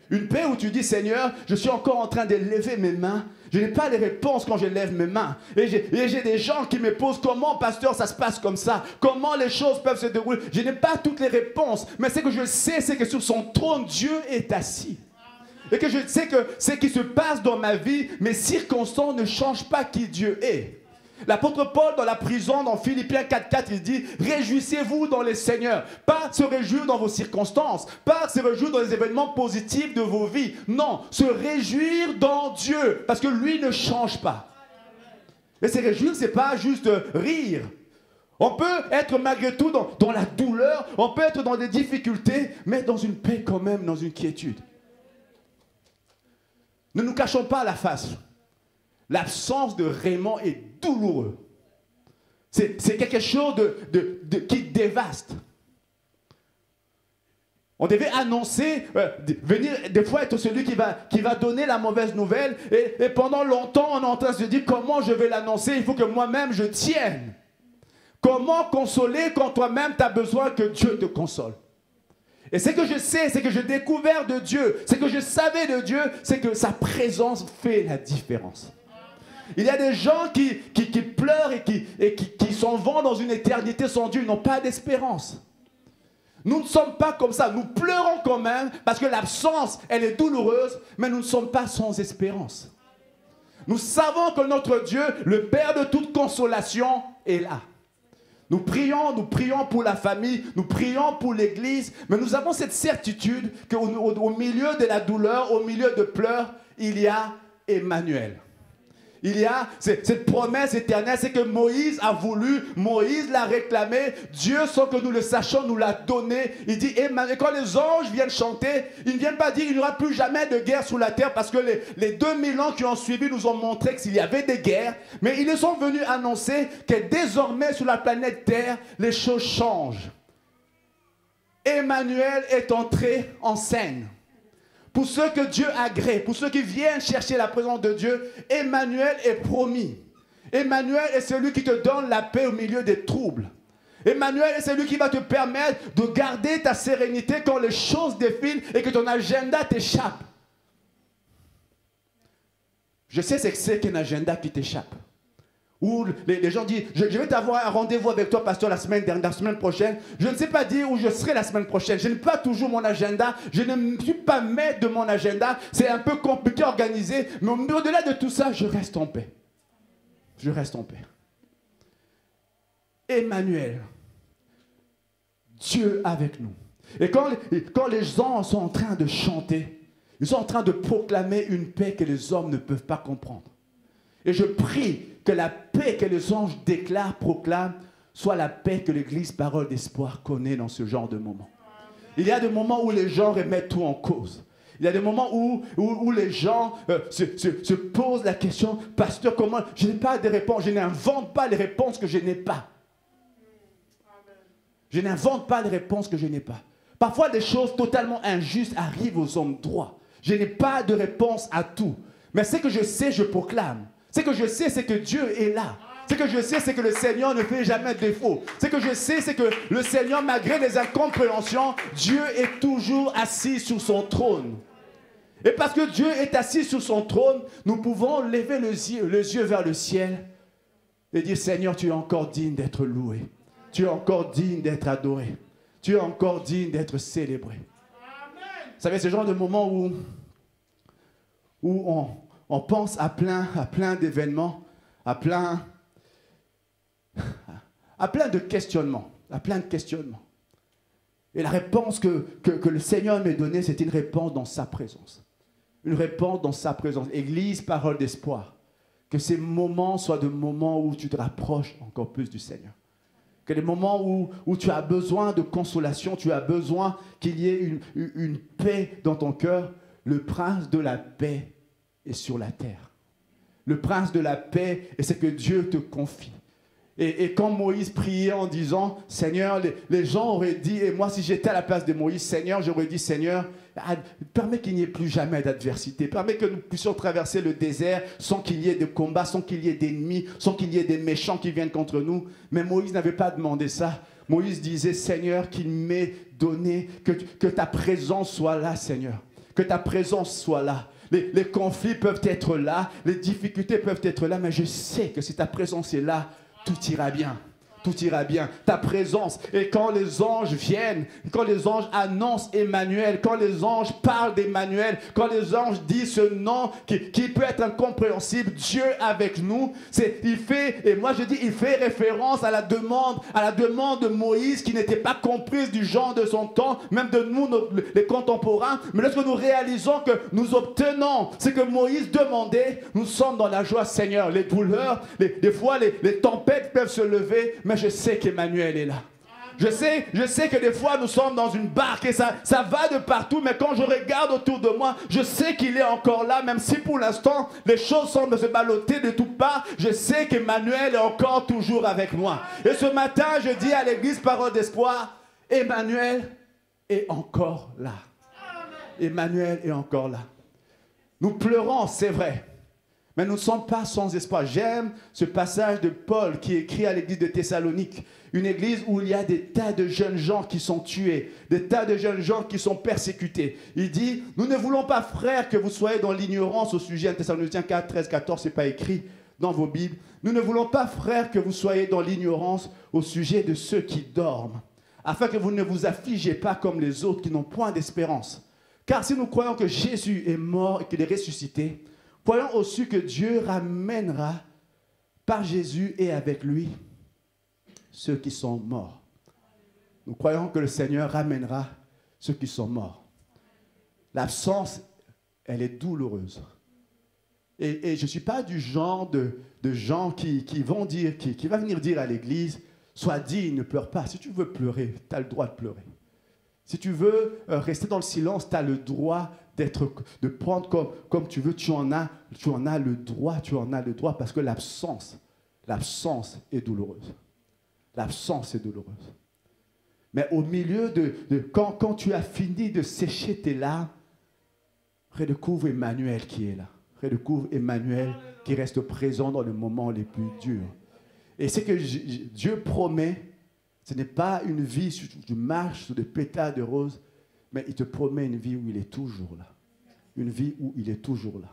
Une paix où tu dis Seigneur, je suis encore en train de lever mes mains. Je n'ai pas les réponses quand je lève mes mains. Et j'ai des gens qui me posent comment, pasteur, ça se passe comme ça? Comment les choses peuvent se dérouler? Je n'ai pas toutes les réponses. Mais ce que je sais, c'est que sur son trône, Dieu est assis. Et que je sais que ce qui se passe dans ma vie, mes circonstances ne changent pas qui Dieu est. L'apôtre Paul dans la prison, dans Philippiens 4.4, il dit « Réjouissez-vous dans les seigneurs ». Pas se réjouir dans vos circonstances, pas se réjouir dans les événements positifs de vos vies. Non, se réjouir dans Dieu, parce que lui ne change pas. Et se réjouir, ce n'est pas juste rire. On peut être malgré tout dans la douleur, on peut être dans des difficultés, mais dans une paix quand même, dans une quiétude. Ne nous cachons pas la face. L'absence de Raymond est douloureux. C'est quelque chose qui dévaste. On devait annoncer, venir des fois être celui qui va donner la mauvaise nouvelle. Et pendant longtemps, on est en train de se dire comment je vais l'annoncer. Il faut que moi-même je tienne. Comment consoler quand toi-même tu as besoin que Dieu te console? Et ce que je sais, c'est que j'ai découvert de Dieu, ce que je savais de Dieu, c'est que sa présence fait la différence. Il y a des gens qui pleurent et qui s'en vont dans une éternité sans Dieu, ils n'ont pas d'espérance. Nous ne sommes pas comme ça, nous pleurons quand même parce que l'absence, elle est douloureuse, mais nous ne sommes pas sans espérance. Nous savons que notre Dieu, le Père de toute consolation, est là. Nous prions pour la famille, nous prions pour l'Église, mais nous avons cette certitude qu'au milieu de la douleur, au milieu de pleurs, il y a Emmanuel. Il y a cette promesse éternelle, c'est que Moïse a voulu, Moïse l'a réclamé, Dieu, sans que nous le sachions, nous l'a donné. Il dit, et quand les anges viennent chanter, ils ne viennent pas dire qu'il n'y aura plus jamais de guerre sur la terre, parce que les 2000 ans qui ont suivi nous ont montré qu'il y avait des guerres, mais ils sont venus annoncer que désormais sur la planète Terre, les choses changent. Emmanuel est entré en scène. Pour ceux que Dieu agrée, pour ceux qui viennent chercher la présence de Dieu, Emmanuel est promis. Emmanuel est celui qui te donne la paix au milieu des troubles. Emmanuel est celui qui va te permettre de garder ta sérénité quand les choses défilent et que ton agenda t'échappe. Je sais ce que c'est qu'un agenda qui t'échappe. Où les gens disent, je vais t'avoir un rendez-vous avec toi, pasteur, la semaine prochaine. Je ne sais pas dire où je serai la semaine prochaine. Je n'ai pas toujours mon agenda. Je ne suis pas maître de mon agenda. C'est un peu compliqué à organiser. Mais au-delà de tout ça, je reste en paix. Je reste en paix. Emmanuel, Dieu avec nous. Et quand les gens sont en train de chanter, ils sont en train de proclamer une paix que les hommes ne peuvent pas comprendre. Et je prie que la paix que les anges déclarent, proclament, soit la paix que l'Église Parole d'Espoir connaît dans ce genre de moments. Il y a des moments où les gens remettent tout en cause. Il y a des moments où les gens se posent la question, pasteur, comment? Je n'ai pas de réponse, je n'invente pas les réponses que je n'ai pas. Je n'invente pas les réponses que je n'ai pas. Parfois, des choses totalement injustes arrivent aux hommes droits. Je n'ai pas de réponse à tout. Mais ce que je sais, je proclame. Ce que je sais, c'est que Dieu est là. Ce que je sais, c'est que le Seigneur ne fait jamais défaut. Ce que je sais, c'est que le Seigneur, malgré les incompréhensions, Dieu est toujours assis sur son trône. Et parce que Dieu est assis sur son trône, nous pouvons lever les yeux vers le ciel et dire, Seigneur, tu es encore digne d'être loué. Tu es encore digne d'être adoré. Tu es encore digne d'être célébré. Amen. Vous savez, ce genre de moment où on pense à plein d'événements, à plein de questionnements, Et la réponse que le Seigneur m'a donnée, c'est une réponse dans sa présence. Une réponse dans sa présence. Église, parole d'espoir. Que ces moments soient des moments où tu te rapproches encore plus du Seigneur. Que les moments où tu as besoin de consolation, tu as besoin qu'il y ait une paix dans ton cœur, le prince de la paix est sur la terre. Le prince de la paix est ce que Dieu te confie. Et quand Moïse priait en disant, Seigneur, les gens auraient dit, et moi si j'étais à la place de Moïse, Seigneur, j'aurais dit, Seigneur, permets qu'il n'y ait plus jamais d'adversité. Permets que nous puissions traverser le désert sans qu'il y ait de combat, sans qu'il y ait d'ennemis, sans qu'il y ait des méchants qui viennent contre nous. Mais Moïse n'avait pas demandé ça. Moïse disait, Seigneur, qu'il m'ait donné, que ta présence soit là, Seigneur. Que ta présence soit là. Les conflits peuvent être là, les difficultés peuvent être là, mais je sais que si ta présence est là, tout ira bien. Tout ira bien. Ta présence. Et quand les anges viennent, quand les anges annoncent Emmanuel, quand les anges parlent d'Emmanuel, quand les anges disent ce nom qui peut être incompréhensible, Dieu avec nous, il fait référence à la demande de Moïse qui n'était pas comprise du genre de son temps, même de nous, les contemporains. Mais lorsque nous réalisons que nous obtenons ce que Moïse demandait, nous sommes dans la joie, Seigneur. Les douleurs, des fois les tempêtes peuvent se lever, mais je sais qu'Emmanuel est là. Je sais que des fois nous sommes dans une barque et ça va de partout, mais quand je regarde autour de moi, je sais qu'il est encore là, même si pour l'instant les choses semblent se balloter de toutes parts. Je sais qu'Emmanuel est encore toujours avec moi. Et ce matin, je dis à l'église Parole d'Espoir, Emmanuel est encore là. Emmanuel est encore là. Nous pleurons, c'est vrai, mais nous ne sommes pas sans espoir. J'aime ce passage de Paul qui écrit à l'église de Thessalonique, une église où il y a des tas de jeunes gens qui sont tués, des tas de jeunes gens qui sont persécutés. Il dit, nous ne voulons pas, frères, que vous soyez dans l'ignorance au sujet de Thessaloniciens 4, 13, 14, ce n'est pas écrit dans vos Bibles. Nous ne voulons pas, frères, que vous soyez dans l'ignorance au sujet de ceux qui dorment, afin que vous ne vous affligez pas comme les autres qui n'ont point d'espérance. Car si nous croyons que Jésus est mort et qu'il est ressuscité, croyons aussi que Dieu ramènera par Jésus et avec lui ceux qui sont morts. Nous croyons que le Seigneur ramènera ceux qui sont morts. L'absence, elle est douloureuse. Et je ne suis pas du genre de gens qui vont dire, qui va venir dire à l'église, sois digne, ne pleure pas. Si tu veux pleurer, tu as le droit de pleurer. Si tu veux rester dans le silence, tu as le droit de prendre comme tu veux. Tu en as le droit, parce que l'absence est douloureuse. L'absence est douloureuse. Mais au milieu quand tu as fini de sécher tes larmes, redécouvre Emmanuel qui est là. Redécouvre Emmanuel qui reste présent dans les moments les plus durs. Et c'est que Dieu promet, ce n'est pas une vie où tu marches sur des pétales de roses, mais il te promet une vie où il est toujours là. Une vie où il est toujours là.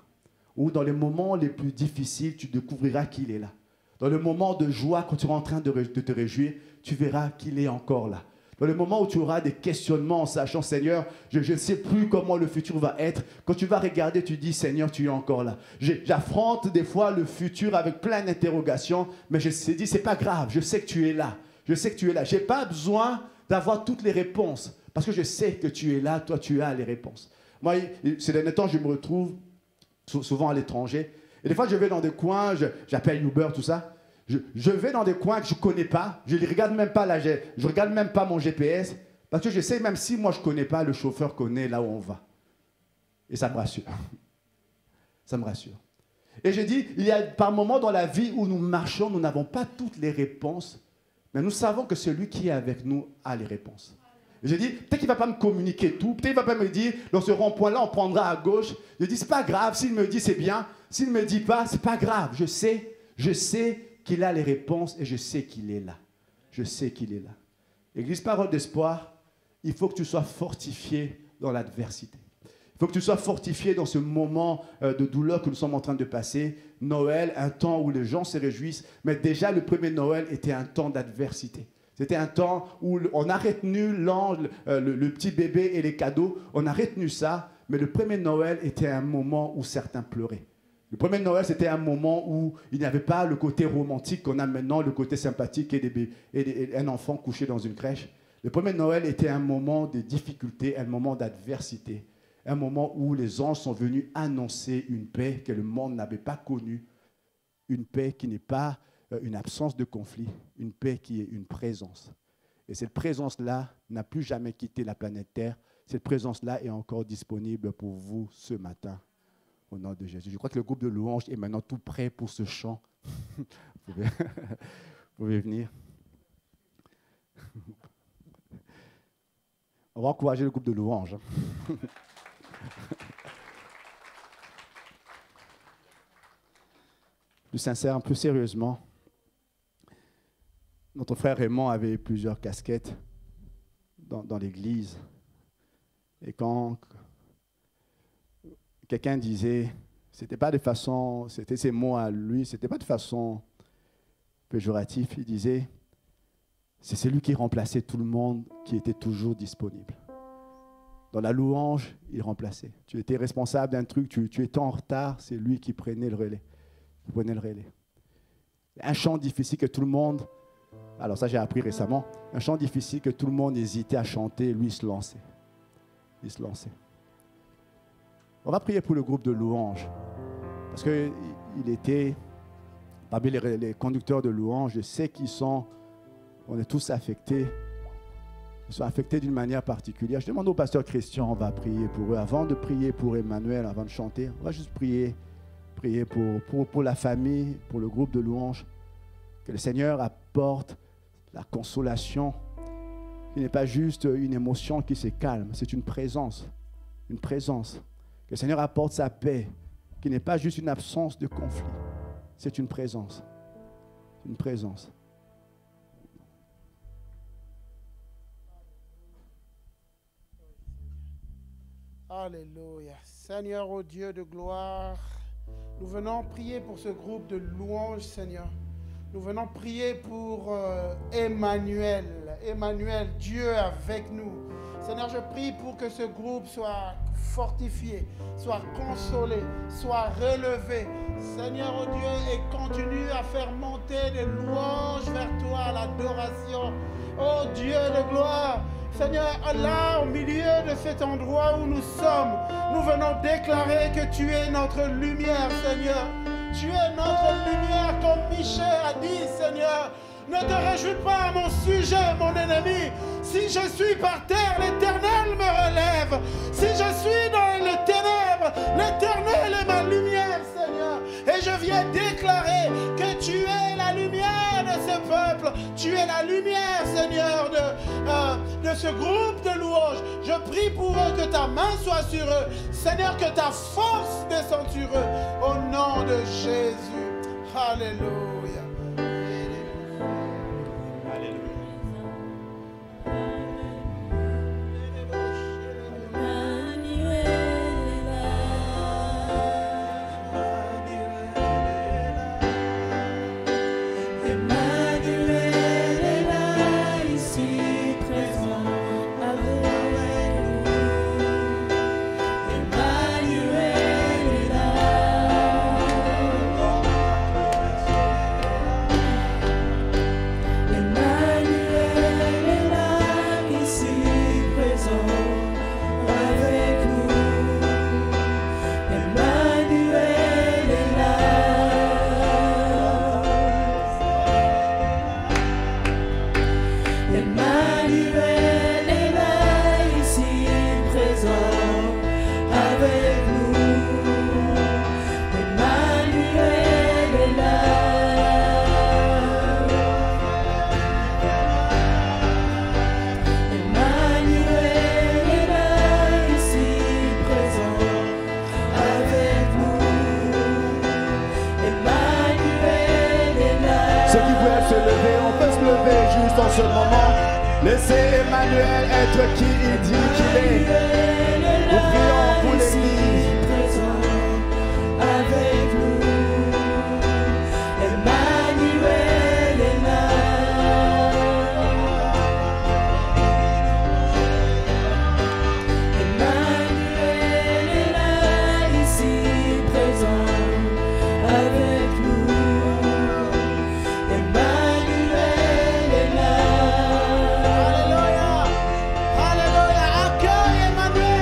Où dans les moments les plus difficiles, tu découvriras qu'il est là. Dans le moment de joie, quand tu es en train de te réjouir, tu verras qu'il est encore là. Dans le moment où tu auras des questionnements en sachant, Seigneur, je ne sais plus comment le futur va être. Quand tu vas regarder, tu dis, Seigneur, tu es encore là. J'affronte des fois le futur avec plein d'interrogations, mais je me dis, c'est pas grave, je sais que tu es là. Je sais que tu es là. Je n'ai pas besoin d'avoir toutes les réponses, parce que je sais que tu es là, toi tu as les réponses. Moi, ces derniers temps, je me retrouve souvent à l'étranger. Et des fois, je vais dans des coins, j'appelle Uber, tout ça. Je vais dans des coins que je ne connais pas. Je ne regarde même pas je regarde même pas mon GPS. Parce que je sais, même si moi je ne connais pas, le chauffeur connaît là où on va. Et ça me rassure. Ça me rassure. Et je dis, il y a par moments dans la vie où nous marchons, nous n'avons pas toutes les réponses. Mais nous savons que celui qui est avec nous a les réponses. Et je dis, peut-être qu'il ne va pas me communiquer tout. Peut-être qu'il ne va pas me dire, dans ce rond-point-là, on prendra à gauche. Je dis, ce n'est pas grave. S'il me dit, c'est bien. S'il ne me dit pas, ce n'est pas grave. Je sais qu'il a les réponses et je sais qu'il est là. Je sais qu'il est là. Église Parole d'Espoir, il faut que tu sois fortifié dans l'adversité. Il faut que tu sois fortifié dans ce moment de douleur que nous sommes en train de passer. Noël, un temps où les gens se réjouissent, mais déjà le premier Noël était un temps d'adversité. C'était un temps où on a retenu l'ange, le petit bébé et les cadeaux, on a retenu ça, mais le premier Noël était un moment où certains pleuraient. Le premier Noël, c'était un moment où il n'y avait pas le côté romantique qu'on a maintenant, le côté sympathique et un enfant couché dans une crèche. Le premier Noël était un moment de difficulté, un moment d'adversité, un moment où les anges sont venus annoncer une paix que le monde n'avait pas connue, une paix qui n'est pas une absence de conflit, une paix qui est une présence. Et cette présence-là n'a plus jamais quitté la planète Terre. Cette présence-là est encore disponible pour vous ce matin. Au nom de Jésus. Je crois que le groupe de louanges est maintenant tout prêt pour ce chant. Vous pouvez venir. On va encourager le groupe de louanges. Plus sincère, plus sérieusement, notre frère Raymond avait plusieurs casquettes dans l'église. Et quand quelqu'un disait, c'était pas de façon, c'était ses mots à lui, c'était pas de façon péjorative, il disait, c'est celui qui remplaçait tout le monde qui était toujours disponible. Dans la louange, il remplaçait. Tu étais responsable d'un truc, tu étais en retard, c'est lui qui prenait le relais. Un chant difficile que tout le monde, alors ça j'ai appris récemment, un chant difficile que tout le monde hésitait à chanter, lui il se lançait. Il se lançait. On va prier pour le groupe de louanges, parce qu'il était parmi les conducteurs de louanges. Je sais on est tous affectés. Ils sont affectés d'une manière particulière. Je demande au pasteur Christian, on va prier pour eux. Avant de prier pour Emmanuel, avant de chanter, on va juste prier pour la famille, pour le groupe de louanges. Que le Seigneur apporte la consolation, qui n'est pas juste une émotion qui se calme, c'est une présence. Une présence. Que le Seigneur apporte sa paix, qui n'est pas juste une absence de conflit. C'est une présence. Une présence. Alléluia. Seigneur, ô Dieu de gloire, nous venons prier pour ce groupe de louanges, Seigneur. Nous venons prier pour Emmanuel. Emmanuel, Dieu avec nous. Seigneur, je prie pour que ce groupe soit fortifié, soit consolé, soit relevé. Seigneur, oh Dieu, et continue à faire monter des louanges vers toi, l'adoration. Oh Dieu de gloire, Seigneur, là, au milieu de cet endroit où nous sommes, nous venons déclarer que tu es notre lumière, Seigneur. Tu es notre lumière, comme Michel a dit, Seigneur. Ne te réjouis pas à mon sujet, mon ennemi. Si je suis par terre, l'Éternel me relève. Si je suis dans les ténèbres, l'Éternel est ma lumière, Seigneur. Et je viens déclarer que tu es la lumière de ce peuple. Tu es la lumière, Seigneur, de ce groupe de louanges. Je prie pour eux que ta main soit sur eux. Seigneur, que ta force descende sur eux. Au nom de Jésus. Alléluia. En ce moment, laissez Emmanuel être qui il dit qu'il est. Nous prions pour l'Église. Avec nous, Emmanuel est là. Emmanuel est là, ici présent, avec nous. Alléluia. Accueille Emmanuel.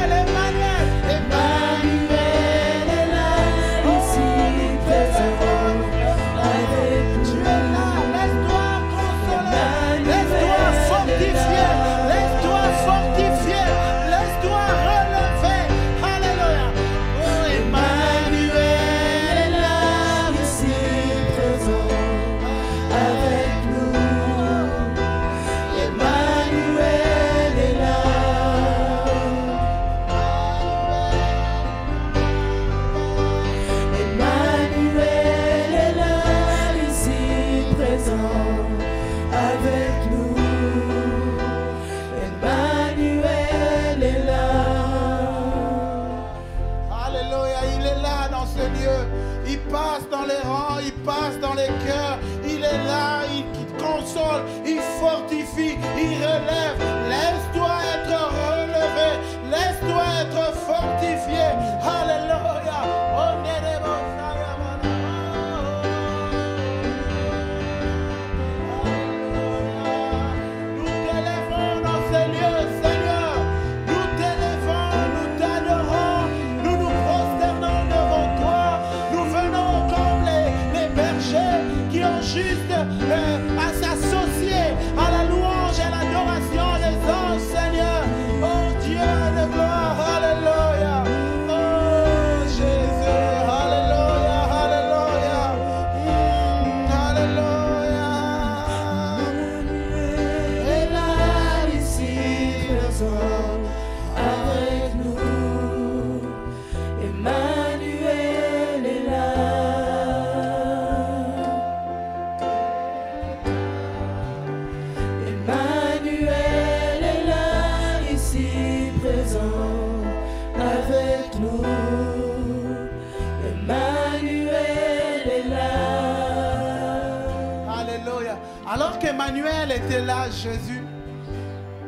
Emmanuel était là, Jésus.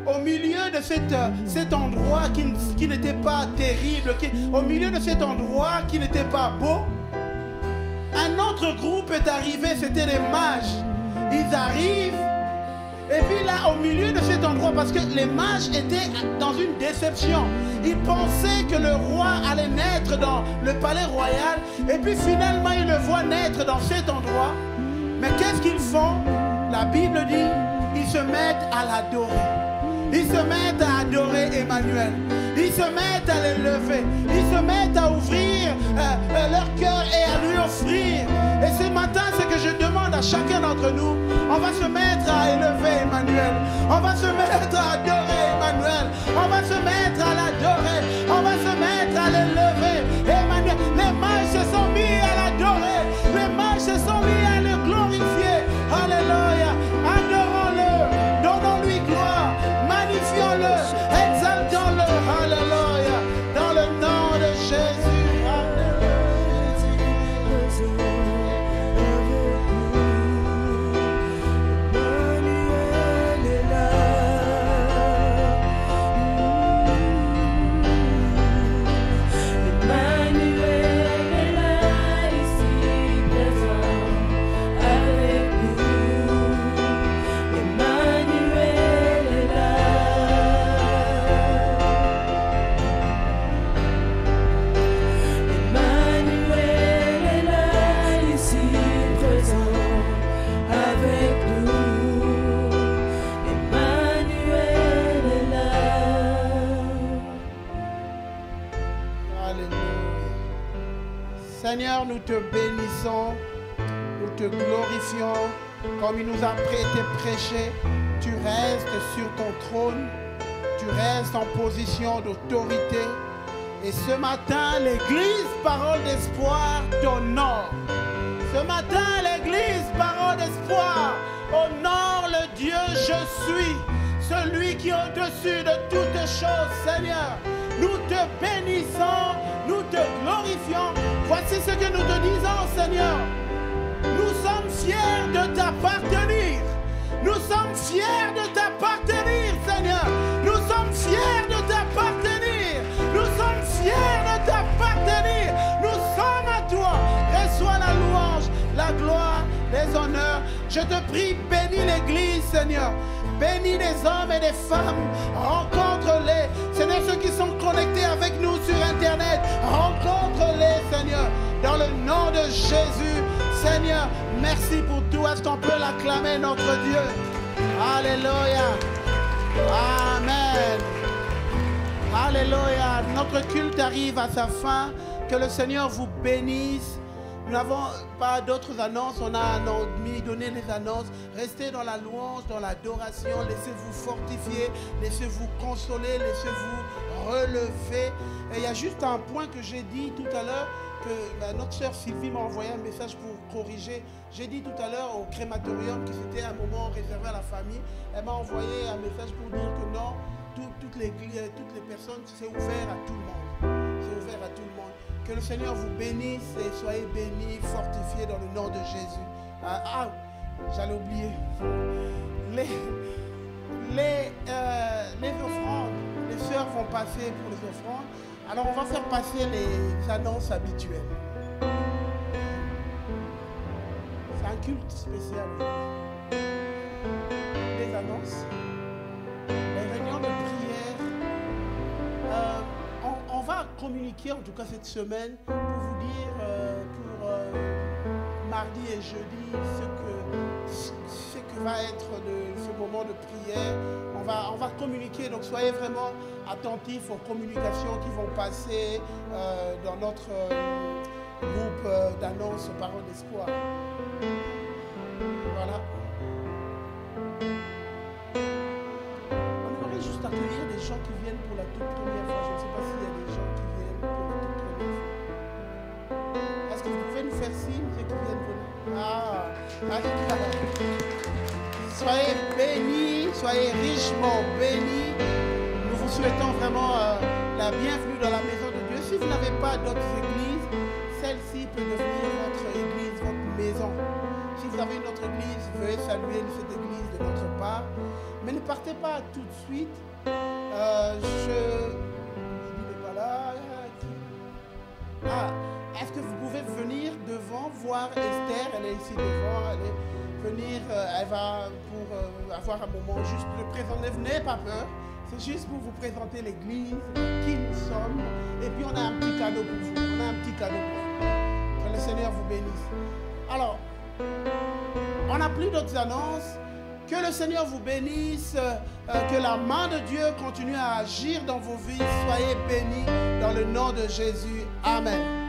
Au milieu de cet endroit qui n'était pas terrible, au milieu de cet endroit qui n'était pas beau, un autre groupe est arrivé, c'était les mages. Ils arrivent, et puis là, au milieu de cet endroit, parce que les mages étaient dans une déception. Ils pensaient que le roi allait naître dans le palais royal, et puis finalement, ils le voient naître dans cet endroit. Mais qu'est-ce qu'ils font? La Bible dit, ils se mettent à l'adorer. Ils se mettent à adorer Emmanuel. Ils se mettent à l'élever. Ils se mettent à ouvrir leur cœur et à lui offrir. Et ce matin, ce que je demande à chacun d'entre nous, on va se mettre à élever Emmanuel. On va se mettre à adorer Emmanuel. On va se mettre à l'adorer. On va se mettre à l'élever. Emmanuel, les mages se sont mis à l'adorer. Les mages se sont mis à le glorifier. Alléluia. Adorons-le. Donnons-lui gloire. Magnifions-le. Exaltons-le. Alléluia. Dans le nom de Jésus. Seigneur, nous te bénissons, nous te glorifions, comme il nous a été prêché. Tu restes sur ton trône, tu restes en position d'autorité. Et ce matin, l'Église Parole d'Espoir t'honore. Ce matin, l'Église Parole d'Espoir honore le Dieu je suis, celui qui est au-dessus de toutes choses, Seigneur. Nous te bénissons, nous te glorifions. Voici ce que nous te disons, Seigneur. Nous sommes fiers de t'appartenir. Nous sommes fiers de t'appartenir, Seigneur. Nous sommes fiers de t'appartenir. Nous sommes fiers de t'appartenir. Nous sommes à toi. Reçois la louange, la gloire, les honneurs. Je te prie, bénis l'Église, Seigneur. Bénis les hommes et les femmes. Rencontre-les. Seigneur, ceux qui sont connectés avec nous sur Internet, rencontre-les, Seigneur. Dans le nom de Jésus, Seigneur, merci pour tout. Est-ce qu'on peut l'acclamer, notre Dieu? Alléluia. Amen. Alléluia. Notre culte arrive à sa fin. Que le Seigneur vous bénisse. Nous n'avons pas d'autres annonces, on a donné les annonces. Restez dans la louange, dans l'adoration, laissez-vous fortifier, laissez-vous consoler, laissez-vous relever. Et il y a juste un point que j'ai dit tout à l'heure, que notre sœur Sylvie m'a envoyé un message pour corriger. J'ai dit tout à l'heure au crématorium que c'était un moment réservé à la famille. Elle m'a envoyé un message pour dire que non, toutes les personnes, c'est ouvert à tout le monde. C'est ouvert à tout le monde. Que le Seigneur vous bénisse et soyez bénis, fortifiés dans le nom de Jésus. J'allais oublier. Les offrandes, les sœurs vont passer pour les offrandes. Alors on va faire passer les annonces habituelles. C'est un culte spécial. Les annonces, les réunions de prière. On va communiquer en tout cas cette semaine pour vous dire pour mardi et jeudi ce que va être ce moment de prière. On va communiquer, donc soyez vraiment attentifs aux communications qui vont passer dans notre groupe d'annonces Parole d'Espoir. Voilà. On aimerait juste accueillir des gens qui viennent pour la toute première fois. Je ne sais pas s'il y a des gens qui viennent pour la toute première fois. Est-ce que vous pouvez nous faire signe ceux qui viennent venir? Soyez bénis, soyez richement bénis. Nous vous souhaitons vraiment la bienvenue dans la maison de Dieu. Si vous n'avez pas d'autres églises, celle-ci peut devenir votre église, votre maison. Si vous vous avez une autre église, veuillez saluer cette église de notre part. Mais ne partez pas tout de suite. Il n'est pas là. Est-ce que vous pouvez venir devant, voir Esther? Elle est ici devant. Elle est venir, elle va pour avoir un moment juste de présenter. N'ayez pas peur. C'est juste pour vous présenter l'église, qui nous sommes. Et puis on a un petit cadeau pour vous. On a un petit cadeau pour vous. Que le Seigneur vous bénisse. Alors, on n'a plus d'autres annonces. Que le Seigneur vous bénisse. Que la main de Dieu continue à agir dans vos vies. Soyez bénis dans le nom de Jésus. Amen.